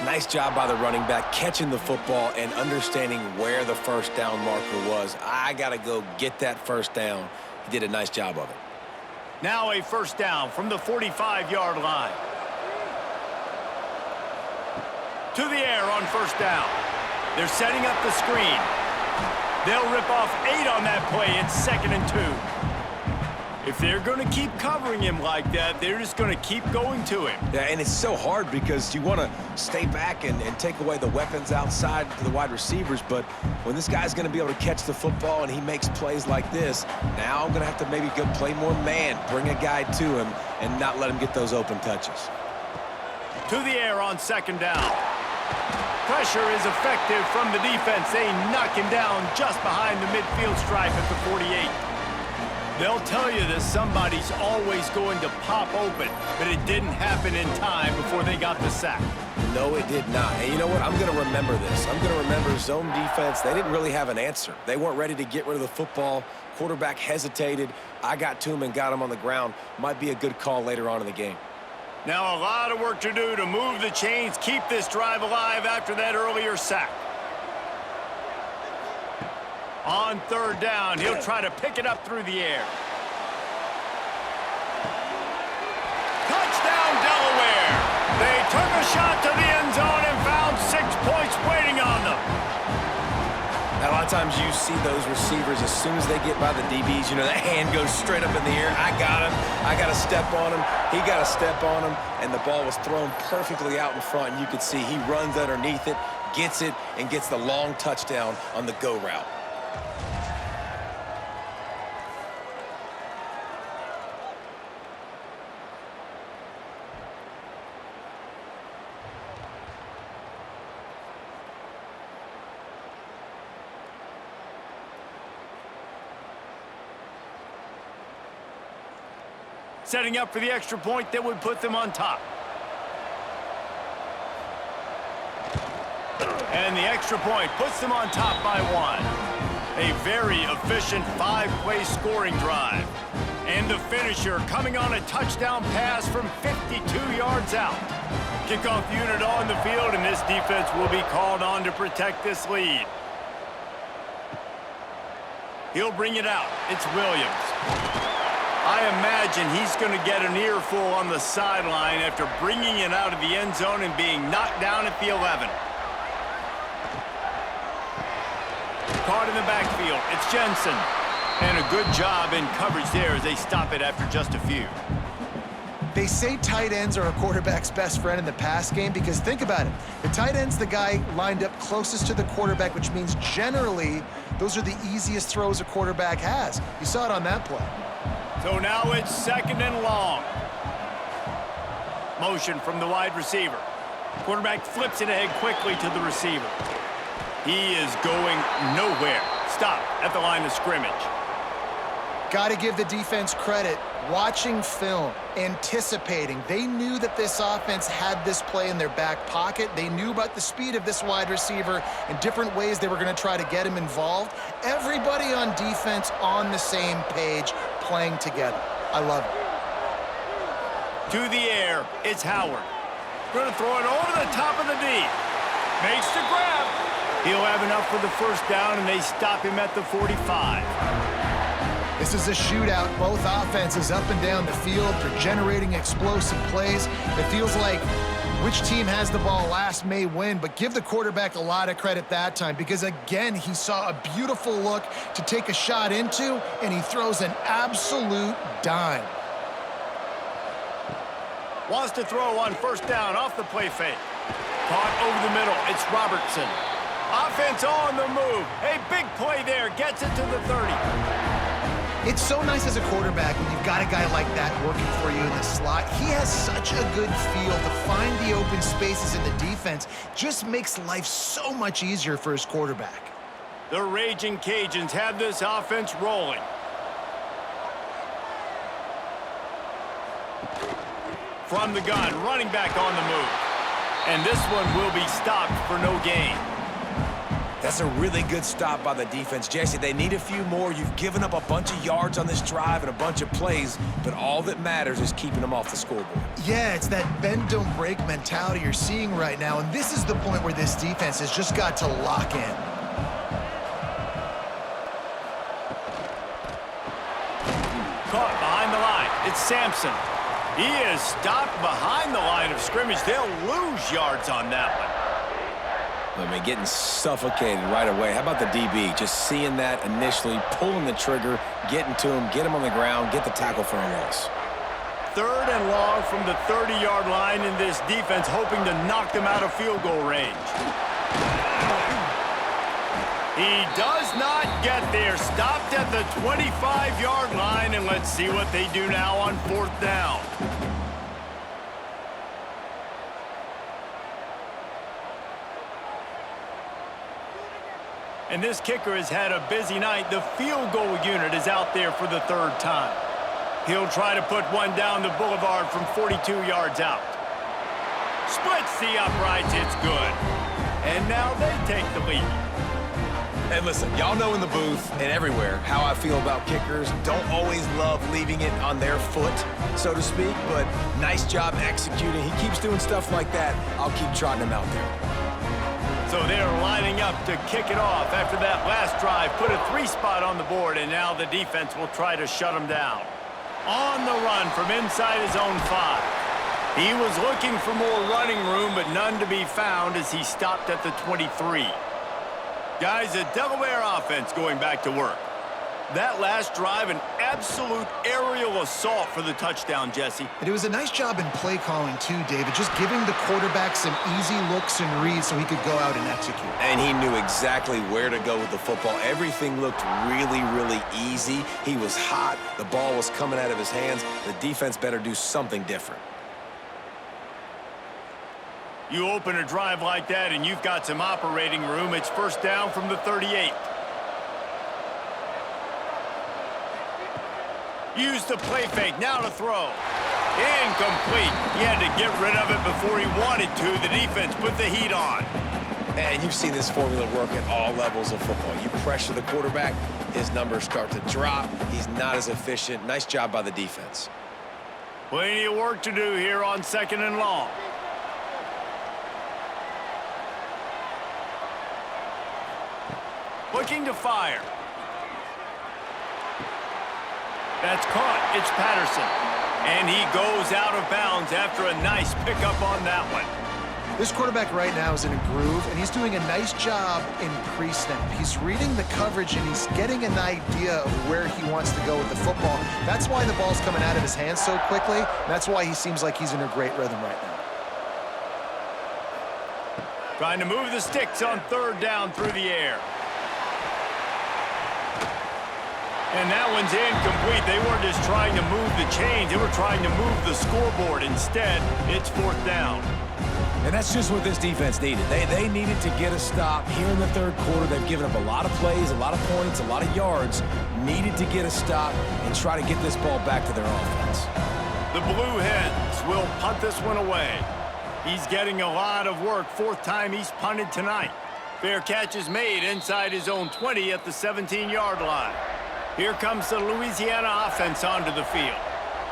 [SPEAKER 3] Nice job by the running back, catching the football and understanding where the first down marker was. I got to go get that first down. He did a nice job of it.
[SPEAKER 1] Now a first down from the 45-yard line. To the air on first down. They're setting up the screen. They'll rip off 8 on that play. It's 2nd and 2. If they're going to keep covering him like that, they're just going to keep going to him.
[SPEAKER 3] Yeah, and it's so hard because you want to stay back and take away the weapons outside to the wide receivers, but when this guy's going to be able to catch the football and he makes plays like this, now I'm going to have to maybe go play more man, bring a guy to him, and not let him get those open touches.
[SPEAKER 1] To the air on 2nd down. Pressure is effective from the defense. They knock him down just behind the midfield stripe at the 48. They'll tell you that somebody's always going to pop open, but it didn't happen in time before they got the sack.
[SPEAKER 3] No, it did not. And you know what? I'm going to remember this. I'm going to remember zone defense. They didn't really have an answer. They weren't ready to get rid of the football. Quarterback hesitated. I got to him and got him on the ground. Might be a good call later on in the game.
[SPEAKER 1] Now a lot of work to do to move the chains, keep this drive alive after that earlier sack. On 3rd down, he'll try to pick it up through the air. Touchdown, Delaware! They took a shot to the end zone and found 6 points waiting on them.
[SPEAKER 3] Now, a lot of times you see those receivers, as soon as they get by the DBs, you know, that hand goes straight up in the air. I got him. I got to step on him. He got to step on him. And the ball was thrown perfectly out in front. And you could see he runs underneath it, gets it, and gets the long touchdown on the go route.
[SPEAKER 1] Setting up for the extra point that would put them on top. And the extra point puts them on top by 1. A very efficient 5-play scoring drive. And the finisher coming on a touchdown pass from 52 yards out. Kickoff unit on the field, and this defense will be called on to protect this lead. He'll bring it out. It's Williams. I imagine he's going to get an earful on the sideline after bringing it out of the end zone and being knocked down at the 11. Caught in the backfield. It's Jensen. And a good job in coverage there as they stop it after just a few.
[SPEAKER 2] They say tight ends are a quarterback's best friend in the pass game because think about it. The tight end's the guy lined up closest to the quarterback, which means generally those are the easiest throws a quarterback has. You saw it on that play.
[SPEAKER 1] So now it's 2nd and long. Motion from the wide receiver. Quarterback flips it ahead quickly to the receiver. He is going nowhere. Stop at the line of scrimmage.
[SPEAKER 2] Got to give the defense credit. Watching film, anticipating. They knew that this offense had this play in their back pocket. They knew about the speed of this wide receiver and different ways they were going to try to get him involved. Everybody on defense on the same page, playing together. I love it.
[SPEAKER 1] To the air, it's Howard. Going to throw it over the top of the D. Makes the grab. He'll have enough for the first down, and they stop him at the 45.
[SPEAKER 2] This is a shootout. Both offenses up and down the field. They're generating explosive plays. It feels like which team has the ball last may win, but give the quarterback a lot of credit that time because, again, he saw a beautiful look to take a shot into, and he throws an absolute dime.
[SPEAKER 1] Wants to throw on first down off the play fake. Caught over the middle. It's Robertson. Offense on the move. A big play there. Gets it to the 30.
[SPEAKER 2] It's so nice as a quarterback when you've got a guy like that working for you in the slot. He has such a good feel to find the open spaces in the defense. Just makes life so much easier for his quarterback.
[SPEAKER 1] The Raging Cajuns have this offense rolling. From the gun, running back on the move. And this one will be stopped for no gain.
[SPEAKER 3] That's a really good stop by the defense. Jesse, they need a few more. You've given up a bunch of yards on this drive and a bunch of plays, but all that matters is keeping them off the scoreboard.
[SPEAKER 2] Yeah, it's that bend, don't break mentality you're seeing right now, and this is the point where this defense has just got to lock in.
[SPEAKER 1] Caught behind the line. It's Sampson. He is stopped behind the line of scrimmage. They'll lose yards on that one.
[SPEAKER 3] I mean, getting suffocated right away. How about the DB? Just seeing that initially, pulling the trigger, getting to him, get him on the ground, get the tackle for a loss.
[SPEAKER 1] 3rd and long from the 30-yard line in this defense, hoping to knock them out of field goal range. He does not get there. Stopped at the 25-yard line, and let's see what they do now on 4th down. And this kicker has had a busy night. The field goal unit is out there for the 3rd time. He'll try to put one down the boulevard from 42 yards out. Splits the uprights. It's good. And now they take the lead.
[SPEAKER 3] And listen, y'all know in the booth and everywhere how I feel about kickers. Don't always love leaving it on their foot, so to speak, but nice job executing. He keeps doing stuff like that. I'll keep trotting him out there.
[SPEAKER 1] So they're lining up to kick it off after that last drive. Put a 3-spot on the board, and now the defense will try to shut him down. On the run from inside his own 5. He was looking for more running room, but none to be found as he stopped at the 23. Guys, the Delaware offense going back to work. That last drive, an absolute aerial assault for the touchdown, Jesse.
[SPEAKER 2] And it was a nice job in play calling too, David, just giving the quarterback some easy looks and reads so he could go out and execute.
[SPEAKER 3] And he knew exactly where to go with the football. Everything looked really, really easy. He was hot. The ball was coming out of his hands. The defense better do something different.
[SPEAKER 1] You open a drive like that and you've got some operating room. It's 1st down from the 38. Use the play fake, now to throw. Incomplete. He had to get rid of it before he wanted to. The defense put the heat on.
[SPEAKER 3] And you've seen this formula work at all levels of football. You pressure the quarterback, his numbers start to drop. He's not as efficient. Nice job by the defense.
[SPEAKER 1] Plenty of work to do here on 2nd and long. Looking to fire. That's caught. It's Patterson. And he goes out of bounds after a nice pickup on that one.
[SPEAKER 2] This quarterback right now is in a groove, and he's doing a nice job in pre-snap. He's reading the coverage, and he's getting an idea of where he wants to go with the football. That's why the ball's coming out of his hands so quickly. And that's why he seems like he's in a great rhythm right now.
[SPEAKER 1] Trying to move the sticks on 3rd down through the air. And that one's incomplete. They weren't just trying to move the chains. They were trying to move the scoreboard. Instead, it's 4th down.
[SPEAKER 3] And that's just what this defense needed. They needed to get a stop here in the 3rd quarter. They've given up a lot of plays, a lot of points, a lot of yards. Needed to get a stop and try to get this ball back to their offense.
[SPEAKER 1] The Blue Hens will punt this one away. He's getting a lot of work. 4th time he's punted tonight. Fair catch is made inside his own 20 at the 17-yard line. Here comes the Louisiana offense onto the field.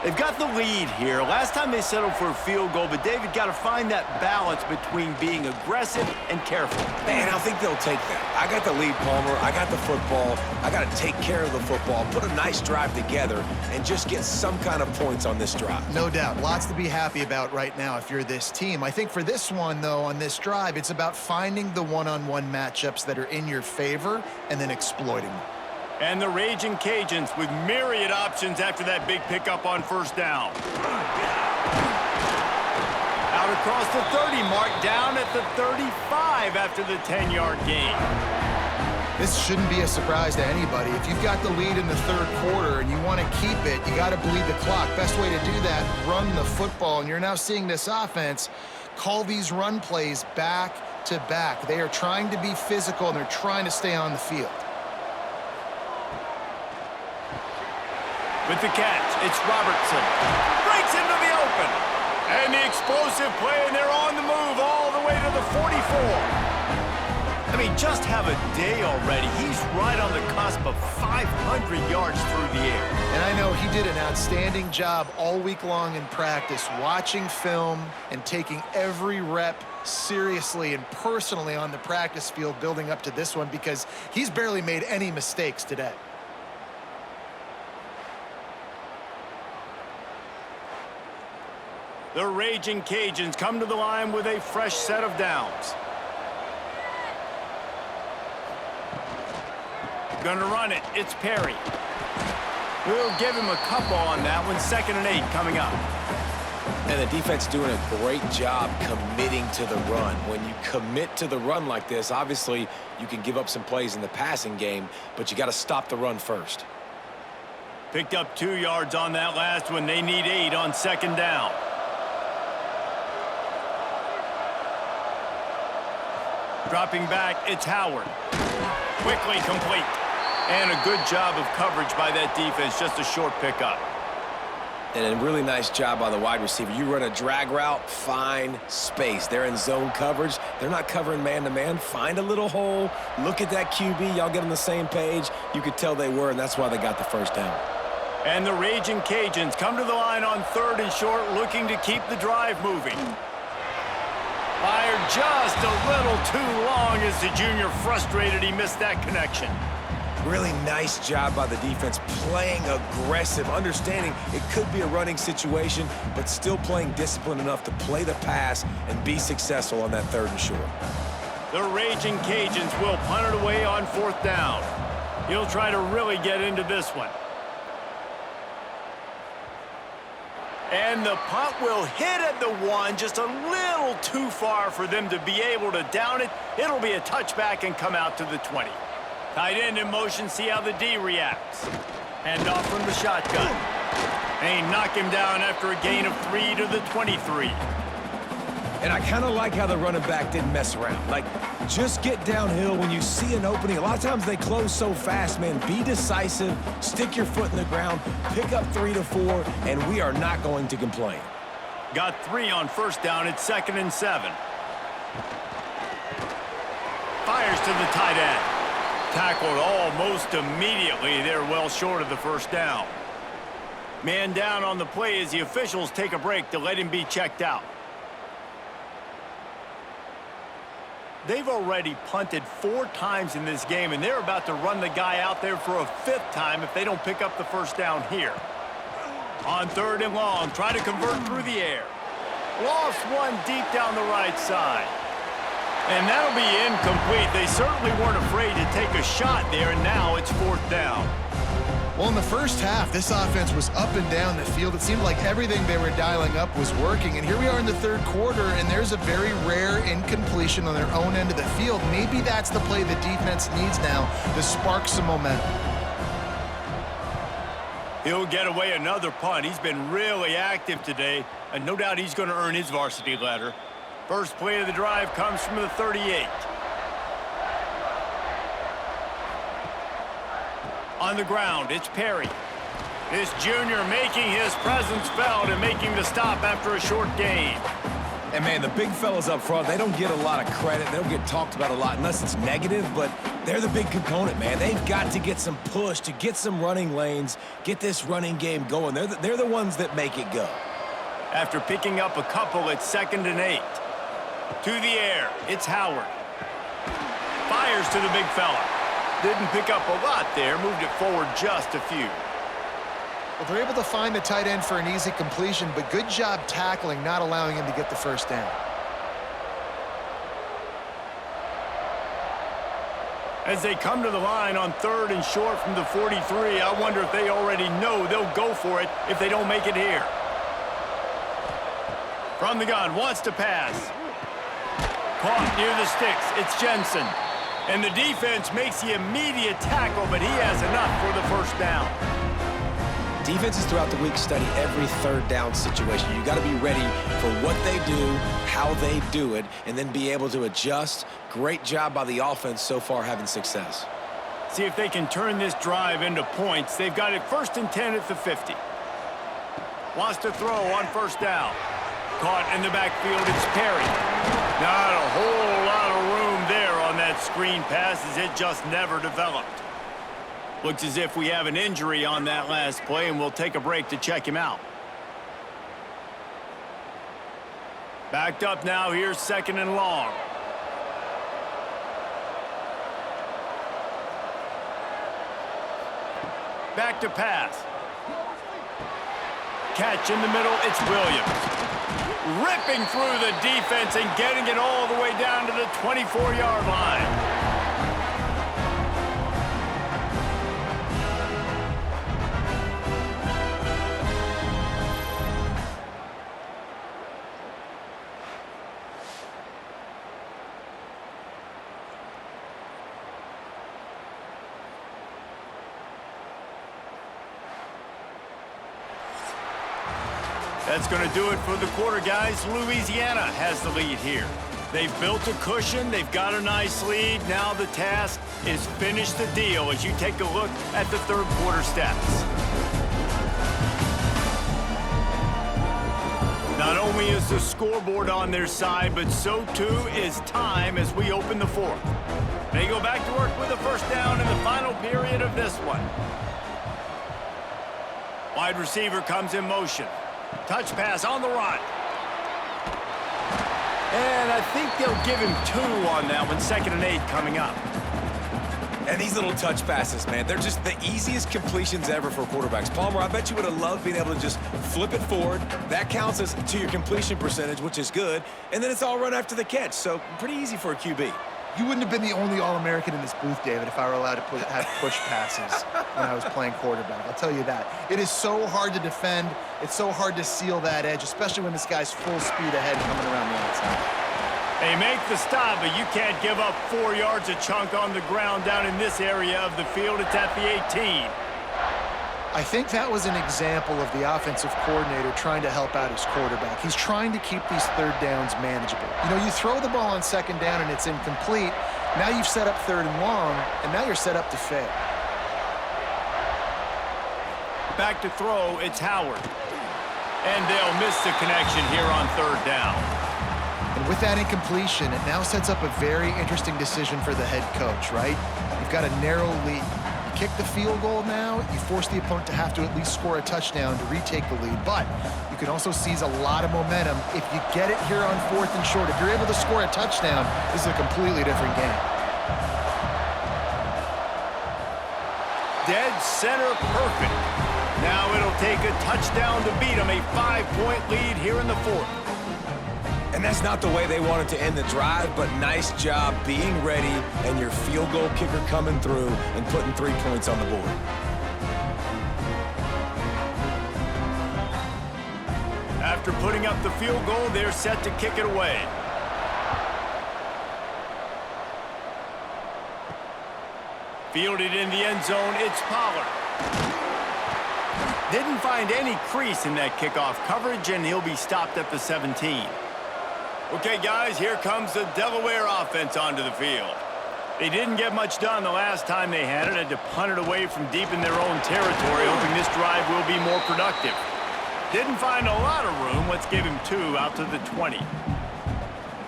[SPEAKER 1] They've got the lead here. Last time they settled for a field goal, but David got to find that balance between being aggressive and careful.
[SPEAKER 3] Man, I think they'll take that. I got the lead, Palmer. I got the football. I got to take care of the football, put a nice drive together, and just get some kind of points on this drive.
[SPEAKER 2] No doubt. Lots to be happy about right now if you're this team. I think for this one, though, on this drive, it's about finding the one-on-one matchups that are in your favor and then exploiting them.
[SPEAKER 1] And the Raging Cajuns with myriad options after that big pickup on 1st down. Out across the 30 mark, down at the 35 after the 10-yard gain.
[SPEAKER 2] This shouldn't be a surprise to anybody. If you've got the lead in the 3rd quarter and you want to keep it, you got to bleed the clock. Best way to do that, run the football. And you're now seeing this offense call these run plays back to back. They are trying to be physical, and they're trying to stay on the field.
[SPEAKER 1] With the catch, it's Robertson. Breaks into the open. And the explosive play, and they're on the move all the way to the 44. I mean, just have a day already. He's right on the cusp of 500 yards through the air.
[SPEAKER 2] And I know he did an outstanding job all week long in practice, watching film and taking every rep seriously and personally on the practice field building up to this one, because he's barely made any mistakes today.
[SPEAKER 1] The Raging Cajuns come to the line with a fresh set of downs. Gonna run it. It's Perry. We'll give him a couple on that one. 2nd and 8 coming up.
[SPEAKER 3] And the defense doing a great job committing to the run. When you commit to the run like this, obviously you can give up some plays in the passing game, but you got to stop the run first.
[SPEAKER 1] Picked up 2 yards on that last one. They need 8 on 2nd down. Dropping back, it's Howard. Quickly complete. And a good job of coverage by that defense, just a short pickup.
[SPEAKER 3] And a really nice job by the wide receiver. You run a drag route, find space. They're in zone coverage. They're not covering man-to-man. Find a little hole. Look at that QB. Y'all get on the same page. You could tell they were, and that's why they got the 1st down.
[SPEAKER 1] And the Raging Cajuns come to the line on 3rd and short, looking to keep the drive moving. Fired just a little too long as the junior frustrated he missed that connection.
[SPEAKER 3] Really nice job by the defense, playing aggressive, understanding it could be a running situation, but still playing disciplined enough to play the pass and be successful on that 3rd and short.
[SPEAKER 1] The Raging Cajuns will punt it away on 4th down. He'll try to really get into this one. And the punt will hit at the 1, just a little too far for them to be able to down it. It'll be a touchback and come out to the 20. Tight end in motion, see how the D reacts. Hand off from the shotgun. They knock him down after a gain of 3 to the 23.
[SPEAKER 3] And I kind of like how the running back didn't mess around. Like, just get downhill when you see an opening. A lot of times they close so fast, man. Be decisive, stick your foot in the ground, pick up 3 to 4, and we are not going to complain.
[SPEAKER 1] Got 3 on 1st down. It's 2nd and 7. Fires to the tight end. Tackled almost immediately. They're well short of the first down. Man down on the play as the officials take a break to let him be checked out. They've already punted 4 times in this game, and they're about to run the guy out there for a 5th time if they don't pick up the first down here. On 3rd and long, try to convert through the air. Lost one deep down the right side. And that'll be incomplete. They certainly weren't afraid to take a shot there, and now it's 4th down.
[SPEAKER 2] Well, in the first half, this offense was up and down the field. It seemed like everything they were dialing up was working. And here we are in the 3rd quarter, and there's a very rare incompletion on their own end of the field. Maybe that's the play the defense needs now to spark some momentum.
[SPEAKER 1] He'll get away another punt. He's been really active today, and no doubt he's going to earn his varsity letter. First play of the drive comes from the 38. On the ground, it's Perry. This junior making his presence felt and making the stop after a short gain.
[SPEAKER 3] And, man, the big fellas up front, they don't get a lot of credit. They don't get talked about a lot unless it's negative, but they're the big component, man. They've got to get some push, to get some running lanes, get this running game going. They're the ones that make it go.
[SPEAKER 1] After picking up a couple, it's 2nd and 8. To the air, it's Howard. Fires to the big fella. Didn't pick up a lot there, moved it forward just a few.
[SPEAKER 2] Well, they're able to find the tight end for an easy completion, but good job tackling, not allowing him to get the first down.
[SPEAKER 1] As they come to the line on 3rd and short from the 43, I wonder if they already know they'll go for it if they don't make it here. From the gun, wants to pass. Caught near the sticks, it's Jensen. And the defense makes the immediate tackle, but he has enough for the first down.
[SPEAKER 3] Defenses throughout the week study every 3rd down situation. You got to be ready for what they do, how they do it, and then be able to adjust. Great job by the offense so far having success.
[SPEAKER 1] See if they can turn this drive into points. They've got it 1st and 10 at the 50. Wants to throw on first down. Caught in the backfield, it's Perry. Not a whole lot of room there on that screen pass as it just never developed. Looks as if we have an injury on that last play, and we'll take a break to check him out. Backed up now, here's 2nd and long. Back to pass. Catch in the middle, it's Williams. Ripping through the defense and getting it all the way down to the 24-yard line. That's going to do it for the quarter, guys. Louisiana has the lead here. They've built a cushion. They've got a nice lead. Now the task is finish the deal as you take a look at the 3rd quarter stats. Not only is the scoreboard on their side, but so too is time as we open the 4th. They go back to work with a first down in the final period of this one. Wide receiver comes in motion. Touch pass on the run. And I think they'll give him 2 on that one. 2nd and 8 coming up.
[SPEAKER 3] And these little touch passes, man, they're just the easiest completions ever for quarterbacks. Palmer, I bet you would have loved being able to just flip it forward. That counts as to your completion percentage, which is good. And then it's all run after the catch. So pretty easy for a QB.
[SPEAKER 2] You wouldn't have been the only All-American in this booth, David, if I were allowed to have push passes when I was playing quarterback. I'll tell you that. It is so hard to defend. It's so hard to seal that edge, especially when this guy's full speed ahead coming around the outside.
[SPEAKER 1] They make the stop, but you can't give up 4 yards a chunk on the ground down in this area of the field. It's at the 18.
[SPEAKER 2] I think that was an example of the offensive coordinator trying to help out his quarterback. He's trying to keep these 3rd downs manageable. You know, you throw the ball on 2nd down and it's incomplete. Now you've set up 3rd and long, and now you're set up to fail.
[SPEAKER 1] Back to throw, it's Howard. And they'll miss the connection here on 3rd down.
[SPEAKER 2] And with that incompletion, it now sets up a very interesting decision for the head coach, right? You've got a narrow lead. You kick the field goal now, you force the opponent to have to at least score a touchdown to retake the lead. But you can also seize a lot of momentum if you get it here on 4th and short. If you're able to score a touchdown, this is a completely different game.
[SPEAKER 1] Dead center perfect. Now it'll take a touchdown to beat them. A 5-point lead here in the 4th.
[SPEAKER 3] And that's not the way they wanted to end the drive, but nice job being ready and your field goal kicker coming through and putting 3 points on the board.
[SPEAKER 1] After putting up the field goal, they're set to kick it away. Fielded in the end zone, it's Pollard. Didn't find any crease in that kickoff coverage, and he'll be stopped at the 17. Okay, guys, here comes the Delaware offense onto the field. They didn't get much done the last time they had it. Had to punt it away from deep in their own territory, hoping this drive will be more productive. Didn't find a lot of room. Let's give him 2 out to the 20.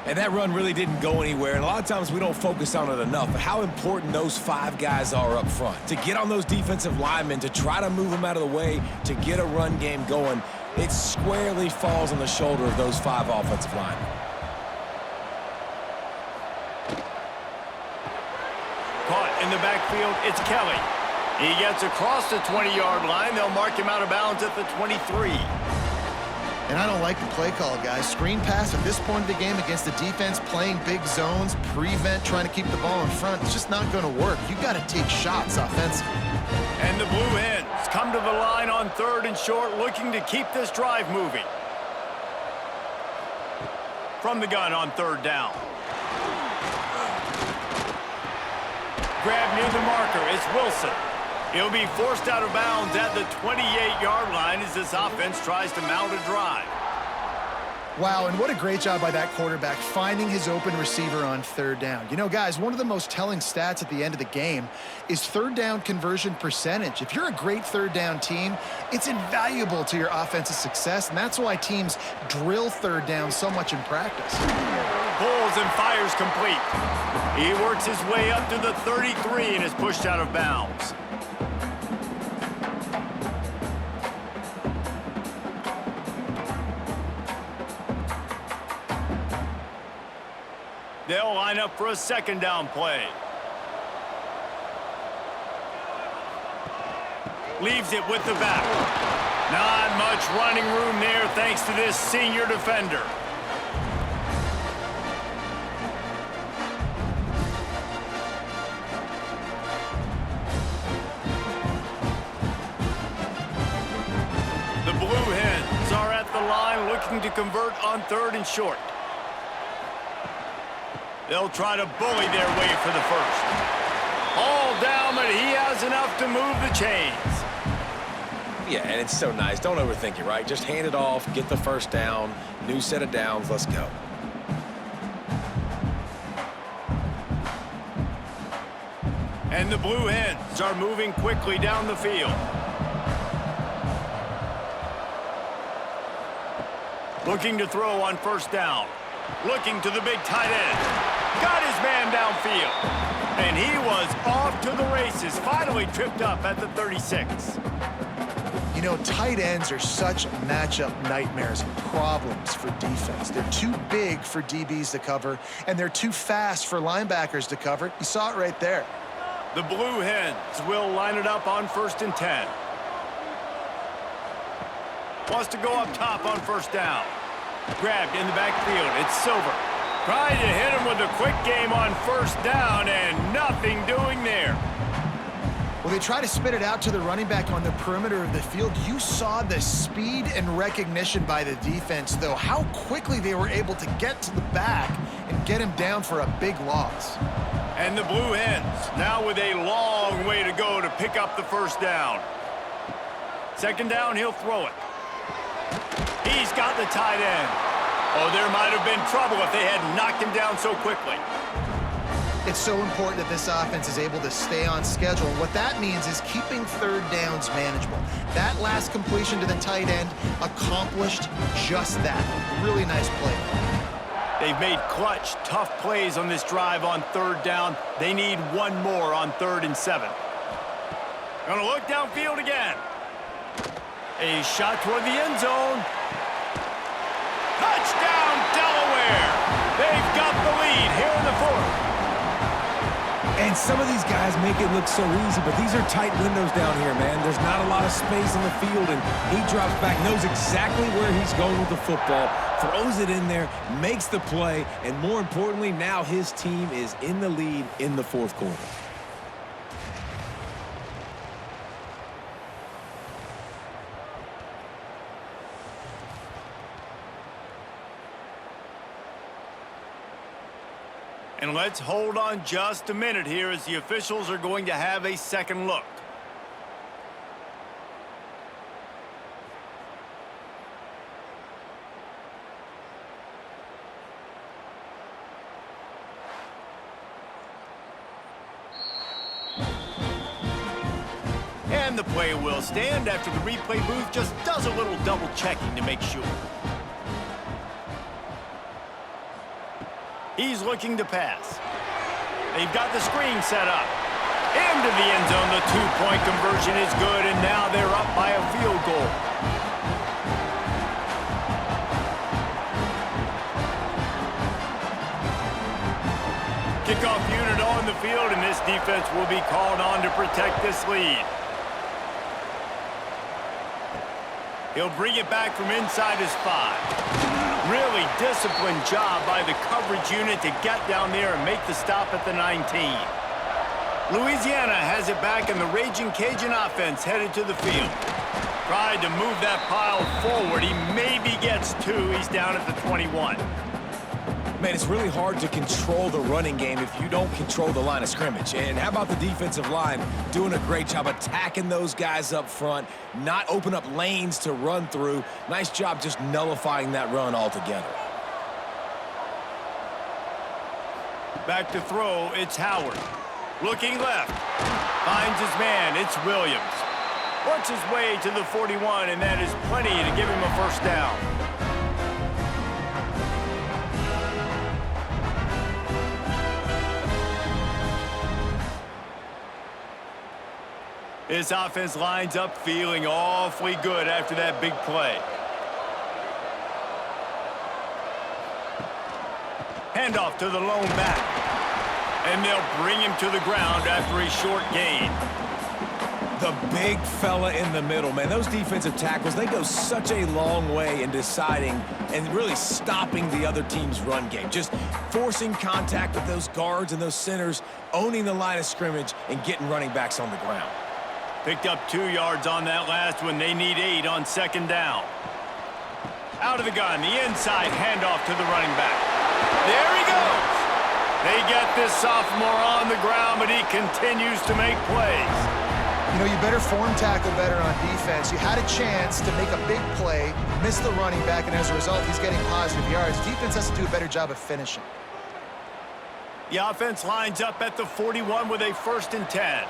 [SPEAKER 3] And that run really didn't go anywhere. And a lot of times we don't focus on it enough, but how important those 5 guys are up front. To get on those defensive linemen, to try to move them out of the way, to get a run game going, it squarely falls on the shoulder of those 5 offensive linemen.
[SPEAKER 1] Caught in the backfield, it's Kelly. He gets across the 20-yard line. They'll mark him out of bounds at the 23.
[SPEAKER 2] And I don't like the play call, guys. Screen pass at this point of the game against the defense playing big zones, prevent, trying to keep the ball in front. It's just not going to work. You've got to take shots offensively.
[SPEAKER 1] And the Blue Hens come to the line on 3rd and short, looking to keep this drive moving. From the gun on 3rd down. Grab near the marker, it's Wilson. He'll be forced out of bounds at the 28-yard line as this offense tries to mount a drive.
[SPEAKER 2] Wow, and what a great job by that quarterback finding his open receiver on 3rd down. You know, guys, one of the most telling stats at the end of the game is 3rd down conversion percentage. If you're a great 3rd down team, it's invaluable to your offensive success, and that's why teams drill 3rd down so much in practice.
[SPEAKER 1] Pulls and fires complete. He works his way up to the 33 and is pushed out of bounds. They'll line up for a 2nd down play. Leaves it with the back. Not much running room there thanks to this senior defender. The Blue Hens are at the line looking to convert on 3rd and short. They'll try to bully their way for the 1st. All down, but he has enough to move the chains.
[SPEAKER 3] Yeah, and it's so nice. Don't overthink it, right? Just hand it off, get the 1st down, new set of downs, let's go.
[SPEAKER 1] And the Blue Hens are moving quickly down the field. Looking to throw on 1st down. Looking to the big tight end. Got his man downfield. And he was off to the races. Finally tripped up at the 36.
[SPEAKER 2] You know, tight ends are such matchup nightmares and problems for defense. They're too big for DBs to cover, and they're too fast for linebackers to cover. You saw it right there.
[SPEAKER 1] The Blue Hens will line it up on 1st and 10. Wants to go up top on 1st down. Grabbed in the backfield. It's Silver. Trying to hit him with a quick game on 1st down, and nothing doing there.
[SPEAKER 2] Well, they try to spit it out to the running back on the perimeter of the field. You saw the speed and recognition by the defense, though, how quickly they were able to get to the back and get him down for a big loss.
[SPEAKER 1] And the Blue Hens now with a long way to go to pick up the 1st down. 2nd down, he'll throw it. He's got the tight end. Oh, there might have been trouble if they had knocked him down so quickly.
[SPEAKER 2] It's so important that this offense is able to stay on schedule. And what that means is keeping 3rd downs manageable. That last completion to the tight end accomplished just that. Really nice play.
[SPEAKER 1] They've made clutch, tough plays on this drive on third down. They need one more on 3rd and 7. Gonna look downfield again. A shot toward the end zone. Touchdown, Delaware! They've got the lead here in the 4th.
[SPEAKER 3] And some of these guys make it look so easy, but these are tight windows down here, man. There's not a lot of space on the field, and he drops back, knows exactly where he's going with the football, throws it in there, makes the play, and more importantly, now his team is in the lead in the 4th quarter.
[SPEAKER 1] And let's hold on just a minute here as the officials are going to have a second look. And the play will stand after the replay booth just does a little double checking to make sure. He's looking to pass. They've got the screen set up. Into the end zone, the 2-point conversion is good, and now they're up by a field goal. Kickoff unit on the field, and this defense will be called on to protect this lead. He'll bring it back from inside his 5. Really disciplined job by the coverage unit to get down there and make the stop at the 19. Louisiana has it back, and the Raging Cajun offense headed to the field. Tried to move that pile forward. He maybe gets 2. He's down at the 21.
[SPEAKER 3] Man, it's really hard to control the running game if you don't control the line of scrimmage. And how about the defensive line doing a great job attacking those guys up front, not open up lanes to run through. Nice job just nullifying that run altogether.
[SPEAKER 1] Back to throw, it's Howard. Looking left. Finds his man, it's Williams. Works his way to the 41, and that is plenty to give him a first down. This offense lines up feeling awfully good after that big play. Handoff to the lone back. And they'll bring him to the ground after a short gain.
[SPEAKER 3] The big fella in the middle, man. Those defensive tackles, they go such a long way in deciding and really stopping the other team's run game. Just forcing contact with those guards and those centers, owning the line of scrimmage, and getting running backs on the ground.
[SPEAKER 1] Picked up 2 yards on that last one. They need 8 on second down. Out of the gun, the inside handoff to the running back. There he goes. They get this sophomore on the ground, but he continues to make plays.
[SPEAKER 2] You know, you better form tackle better on defense. You had a chance to make a big play, miss the running back, and as a result, he's getting positive yards. Defense has to do a better job of finishing.
[SPEAKER 1] The offense lines up at the 41 with a 1st and 10.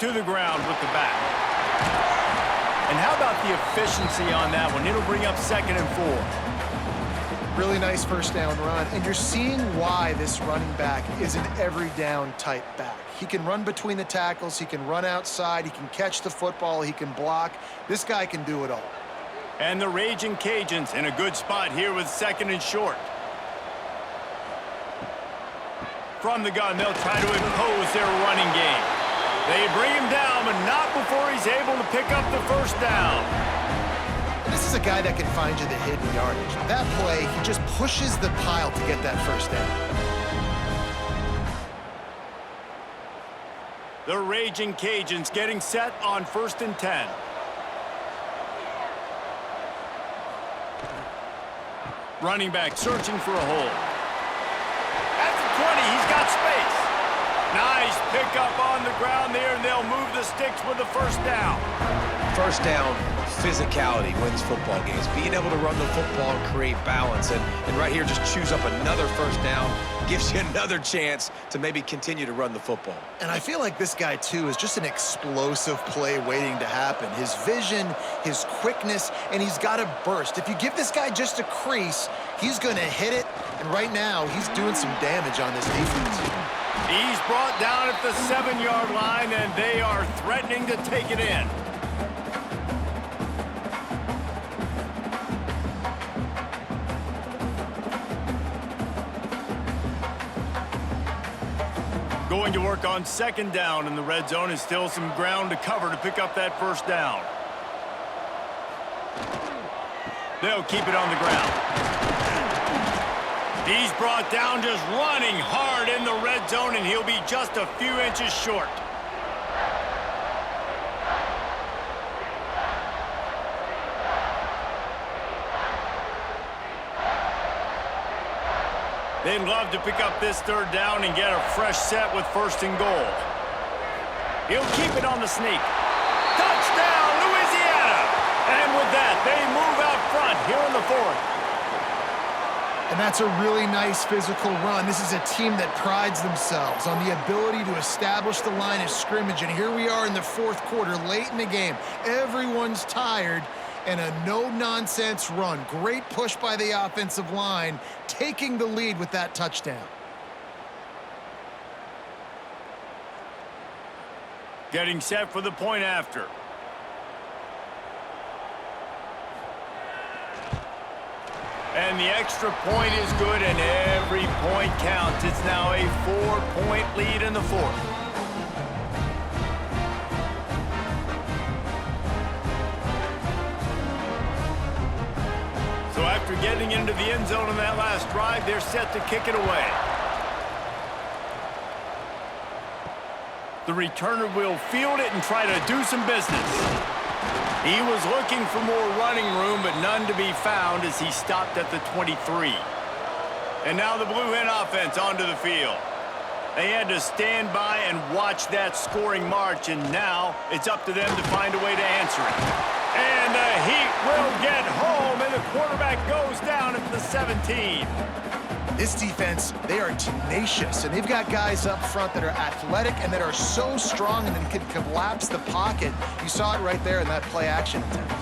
[SPEAKER 1] To the ground with the back. And how about the efficiency on that one? It'll bring up 2nd and 4.
[SPEAKER 2] Really nice first down run, and you're seeing why this running back is an every down type back. He can run between the tackles, he can run outside, he can catch the football, he can block. This guy can do it all.
[SPEAKER 1] And the Raging Cajuns in a good spot here with 2nd and short. From the gun, they'll try to impose their running game. They bring him down, but not before he's able to pick up the first down.
[SPEAKER 2] This is a guy that can find you the hidden yardage. That play, he just pushes the pile to get that first down.
[SPEAKER 1] The Raging Cajuns getting set on 1st and 10. Running back searching for a hole. At the 20, he's got space. Nice pickup on the ground there, and they'll move the sticks with the first down.
[SPEAKER 3] First down, physicality wins football games. Being able to run the football and create balance. And right here, just choose up another first down, gives you another chance to maybe continue to run the football.
[SPEAKER 2] And I feel like this guy, too, is just an explosive play waiting to happen. His vision, his quickness, and he's got a burst. If you give this guy just a crease, he's going to hit it. And right now, he's doing some damage on this defense.
[SPEAKER 1] He's brought down at the 7-yard line, and they are threatening to take it in. Going to work on second down in the red zone, and still some ground to cover to pick up that first down. They'll keep it on the ground. He's brought down just running hard in the red zone, and he'll be just a few inches short. They'd love to pick up this third down and get a fresh set with first and goal. He'll keep it on the sneak. Touchdown, Louisiana! And with that, they move out front here in the fourth.
[SPEAKER 2] And that's a really nice physical run. This is a team that prides themselves on the ability to establish the line of scrimmage. And here we are in the fourth quarter, late in the game. Everyone's tired, and a no-nonsense run. Great push by the offensive line, taking the lead with that touchdown.
[SPEAKER 1] Getting set for the point after. And the extra point is good, and every point counts. It's now a 4-point lead in the fourth. So after getting into the end zone on that last drive, they're set to kick it away. The returner will field it and try to do some business. He was looking for more running room, but none to be found as he stopped at the 23. And now the Blue Hen offense onto the field. They had to stand by and watch that scoring march, and now it's up to them to find a way to answer it. And the Heat will get home, and the quarterback goes down at the 17.
[SPEAKER 2] This defense, they are tenacious, and they've got guys up front that are athletic and that are so strong and that can collapse the pocket. You saw it right there in that play-action attempt.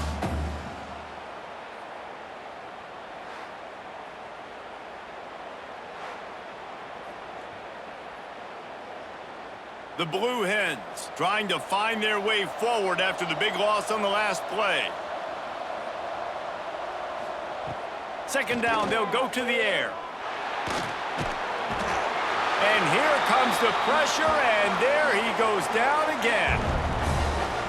[SPEAKER 1] The Blue Hens trying to find their way forward after the big loss on the last play. Second down, they'll go to the air. And here comes the pressure, and there he goes down again.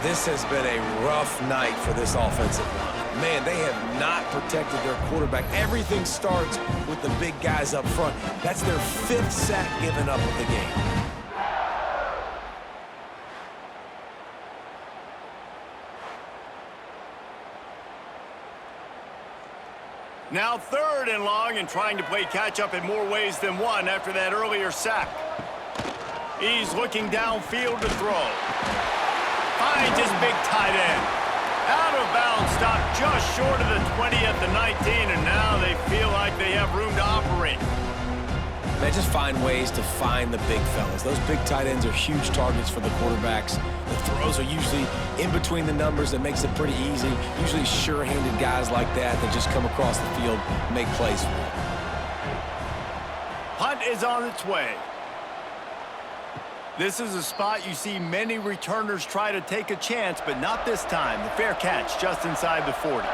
[SPEAKER 3] This has been a rough night for this offensive line. Man, they have not protected their quarterback. Everything starts with the big guys up front. That's their 5th sack given up of the game.
[SPEAKER 1] Now 3rd and long, and trying to play catch-up in more ways than one after that earlier sack. He's looking downfield to throw. Finds his big tight end. Out of bounds, stopped just short of the 20 at the 19, and now they feel like they have room to operate.
[SPEAKER 3] They just find ways to find the big fellas. Those big tight ends are huge targets for the quarterbacks. The throws are usually in between the numbers. That makes it pretty easy. Usually sure-handed guys like that just come across the field and make plays for you.
[SPEAKER 1] Punt is on its way. This is a spot you see many returners try to take a chance, but not this time. The fair catch just inside the 40.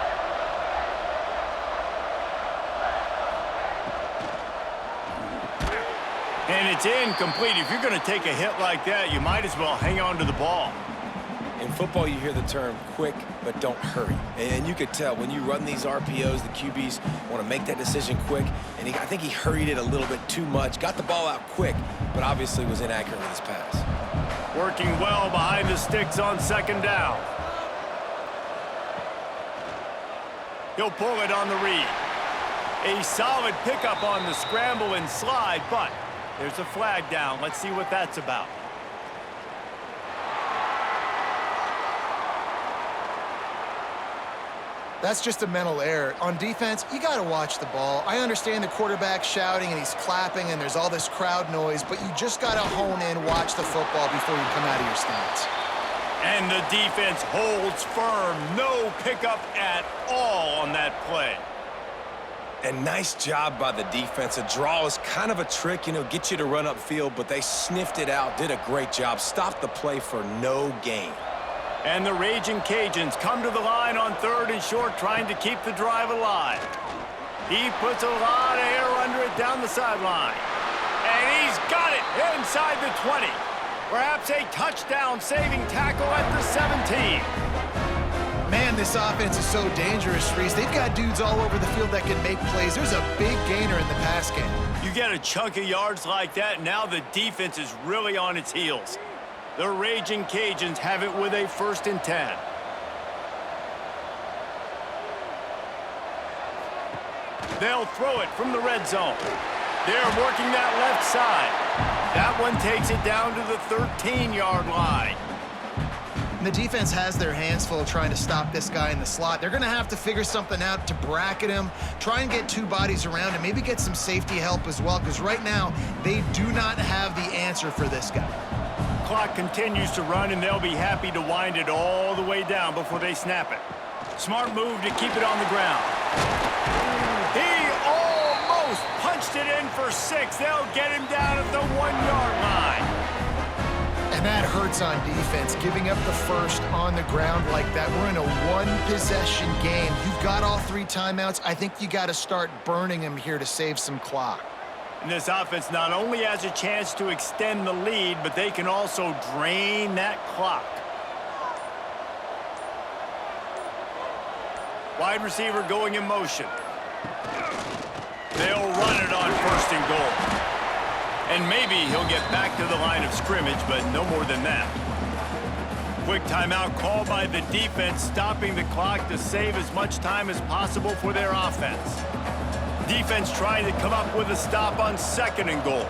[SPEAKER 1] And it's incomplete. If you're going to take a hit like that, you might as well hang on to the ball.
[SPEAKER 3] In football, you hear the term quick, but don't hurry. And you could tell when you run these RPOs, the QBs want to make that decision quick. And I think he hurried it a little bit too much. Got the ball out quick, but obviously was inaccurate with his pass.
[SPEAKER 1] Working well behind the sticks on second down. He'll pull it on the read. A solid pickup on the scramble and slide, but there's a flag down. Let's see what that's about.
[SPEAKER 2] That's just a mental error. On defense, you got to watch the ball. I understand the quarterback shouting and he's clapping and there's all this crowd noise, but you just got to hone in, watch the football before you come out of your stance.
[SPEAKER 1] And the defense holds firm. No pickup at all on that play.
[SPEAKER 3] And nice job by the defense. A draw is kind of a trick, get you to run upfield, but they sniffed it out, did a great job, stopped the play for no gain.
[SPEAKER 1] And the Raging Cajuns come to the line on 3rd and short, trying to keep the drive alive. He puts a lot of air under it down the sideline. And he's got it inside the 20. Perhaps a touchdown-saving tackle at the 17.
[SPEAKER 2] Man, this offense is so dangerous, Reese. They've got dudes all over the field that can make plays. There's a big gainer in the pass game.
[SPEAKER 1] You get a chunk of yards like that, now the defense is really on its heels. The Raging Cajuns have it with a 1st and 10. They'll throw it from the red zone. They're working that left side. That one takes it down to the 13-yard line.
[SPEAKER 2] And the defense has their hands full trying to stop this guy in the slot. They're going to have to figure something out to bracket him, try and get 2 bodies around him, maybe get some safety help as well, because right now they do not have the answer for this guy.
[SPEAKER 1] Clock continues to run, and they'll be happy to wind it all the way down before they snap it. Smart move to keep it on the ground. He almost punched it in for 6. They'll get him down at the 1-yard line.
[SPEAKER 2] And that hurts on defense, giving up the first on the ground like that. We're in a 1-possession game. You've got all 3 timeouts. I think you got to start burning them here to save some clock.
[SPEAKER 1] And this offense not only has a chance to extend the lead, but they can also drain that clock. Wide receiver going in motion. They'll run it on 1st and goal. And maybe he'll get back to the line of scrimmage, but no more than that. Quick timeout called by the defense, stopping the clock to save as much time as possible for their offense. Defense trying to come up with a stop on 2nd and goal.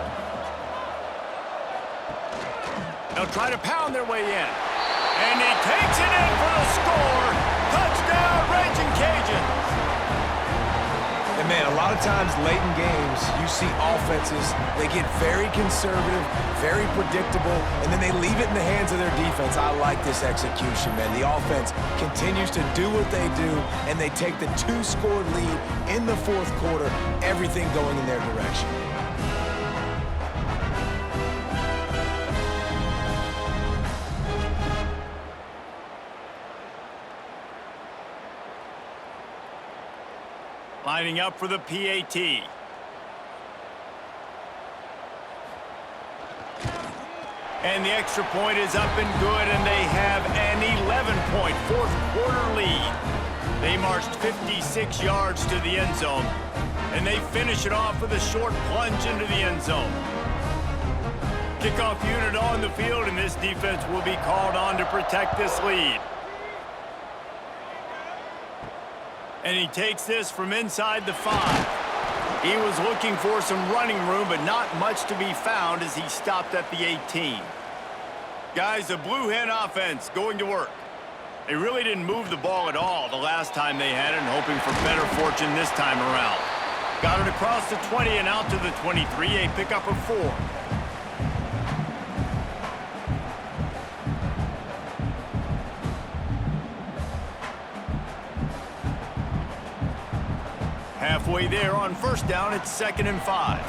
[SPEAKER 1] They'll try to pound their way in. And he takes it in for the score. Touchdown, Raging Cajuns.
[SPEAKER 3] And man, a lot of times late in games, you see offenses, they get very conservative, very predictable, and then they leave it in the hands of their defense. I like this execution, man. The offense continues to do what they do, and they take the 2-score lead in the 4th quarter, everything going in their direction.
[SPEAKER 1] Lining up for the PAT. And the extra point is up and good, and they have an 11-point 4th quarter lead. They marched 56 yards to the end zone, and they finish it off with a short plunge into the end zone. Kickoff unit on the field, and this defense will be called on to protect this lead. And he takes this from inside the 5. He was looking for some running room, but not much to be found as he stopped at the 18. Guys, the Blue Hen offense going to work. They really didn't move the ball at all the last time they had it, and hoping for better fortune this time around. Got it across the 20 and out to the 23, a pickup of 4. Halfway there on 1st down, it's 2nd and 5.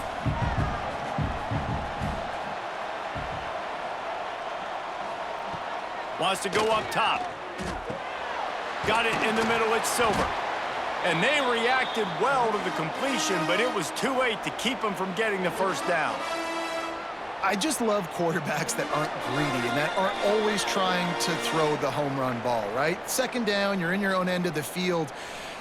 [SPEAKER 1] Wants to go up top. Got it in the middle, it's Silver. And they reacted well to the completion, but it was too late to keep them from getting the 1st down.
[SPEAKER 2] I just love quarterbacks that aren't greedy and that aren't always trying to throw the home run ball, right? 2nd down, you're in your own end of the field.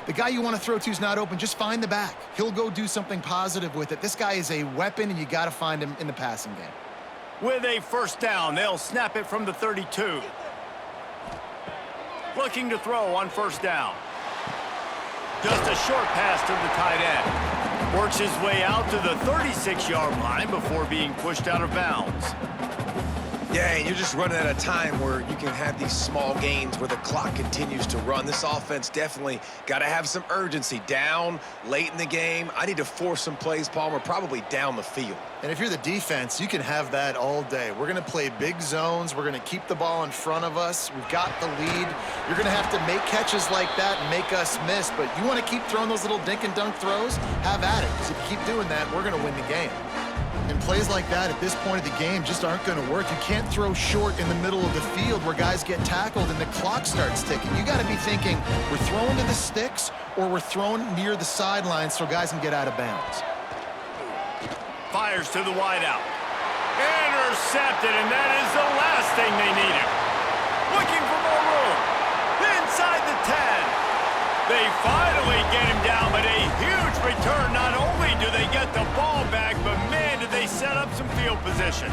[SPEAKER 2] The guy you want to throw to is not open. Just find the back. He'll go do something positive with it. This guy is a weapon, and you got to find him in the passing game.
[SPEAKER 1] With a 1st down, they'll snap it from the 32. Looking to throw on 1st down. Just a short pass to the tight end. Works his way out to the 36-yard line before being pushed out of bounds.
[SPEAKER 3] Yeah, and you're just running at a time where you can have these small gains where the clock continues to run. This offense definitely got to have some urgency. Down late in the game, I need to force some plays, Palmer, probably down the field.
[SPEAKER 2] And if you're the defense, you can have that all day. We're going to play big zones. We're going to keep the ball in front of us. We've got the lead. You're going to have to make catches like that and make us miss. But you want to keep throwing those little dink and dunk throws? Have at it. Because if you keep doing that, we're going to win the game. And plays like that at this point of the game just aren't going to work. You can't throw short in the middle of the field where guys get tackled and the clock starts ticking. You got to be thinking we're throwing to the sticks or we're throwing near the sidelines so guys can get out of bounds.
[SPEAKER 1] Fires to the wideout. Intercepted, and that is the last thing they needed. Looking for more room. Inside the 10. They finally get him down, but a huge return. Not only do they get the ball back, but man, did they set up some field position.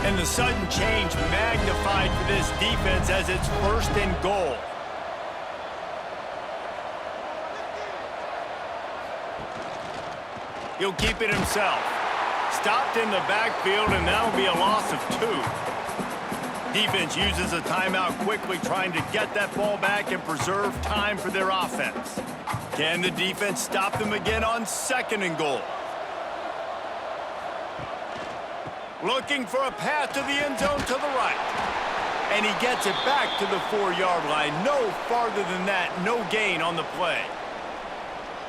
[SPEAKER 1] And the sudden change magnified for this defense as it's 1st and goal. He'll keep it himself. Stopped in the backfield, and that'll be a loss of 2. Defense uses a timeout quickly, trying to get that ball back and preserve time for their offense. Can the defense stop them again on 2nd and goal? Looking for a path to the end zone to the right. And he gets it back to the 4-yard line. No farther than that. No gain on the play.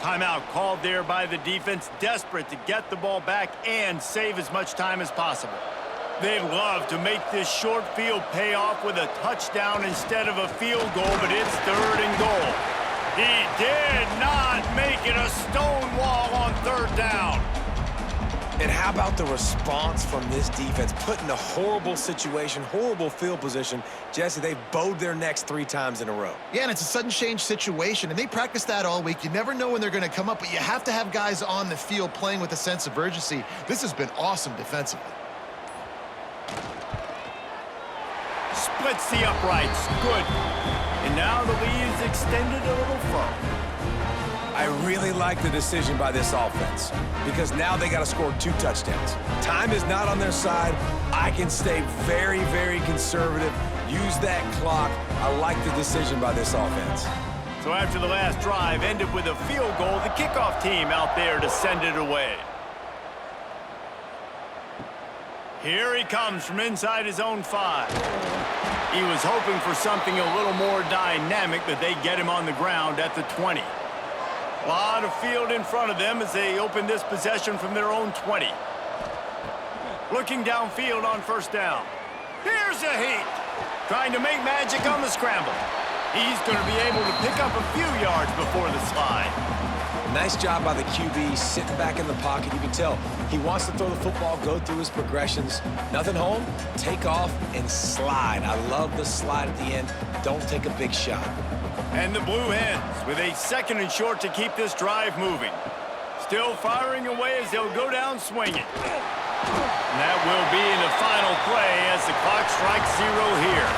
[SPEAKER 1] Timeout called there by the defense, desperate to get the ball back and save as much time as possible. They'd love to make this short field pay off with a touchdown instead of a field goal, but it's 3rd and goal. He did not make it a stone wall on 3rd down.
[SPEAKER 3] And how about the response from this defense? Put in a horrible situation, horrible field position. Jesse, they've bowed their necks 3 times in a row.
[SPEAKER 2] Yeah, and it's a sudden change situation, and they practice that all week. You never know when they're going to come up, but you have to have guys on the field playing with a sense of urgency. This has been awesome defensively.
[SPEAKER 1] Splits the uprights. Good. And now the lead is extended a little further.
[SPEAKER 3] I really like the decision by this offense because now they got to score 2 touchdowns. Time is not on their side. I can stay very, very conservative. Use that clock. I like the decision by this offense.
[SPEAKER 1] So after the last drive ended with a field goal, the kickoff team out there to send it away. Here he comes from inside his own 5. He was hoping for something a little more dynamic, but they get him on the ground at the 20. A lot of field in front of them as they open this possession from their own 20. Looking downfield on 1st down. Here's a heat. Trying to make magic on the scramble. He's going to be able to pick up a few yards before the slide.
[SPEAKER 3] Nice job by the QB sitting back in the pocket. You can tell he wants to throw the football, go through his progressions. Nothing home, take off and slide. I love the slide at the end. Don't take a big shot.
[SPEAKER 1] And the Blue Hens with a 2nd and short to keep this drive moving. Still firing away as they'll go down swinging. And that will be in the final play as the clock strikes 0 here.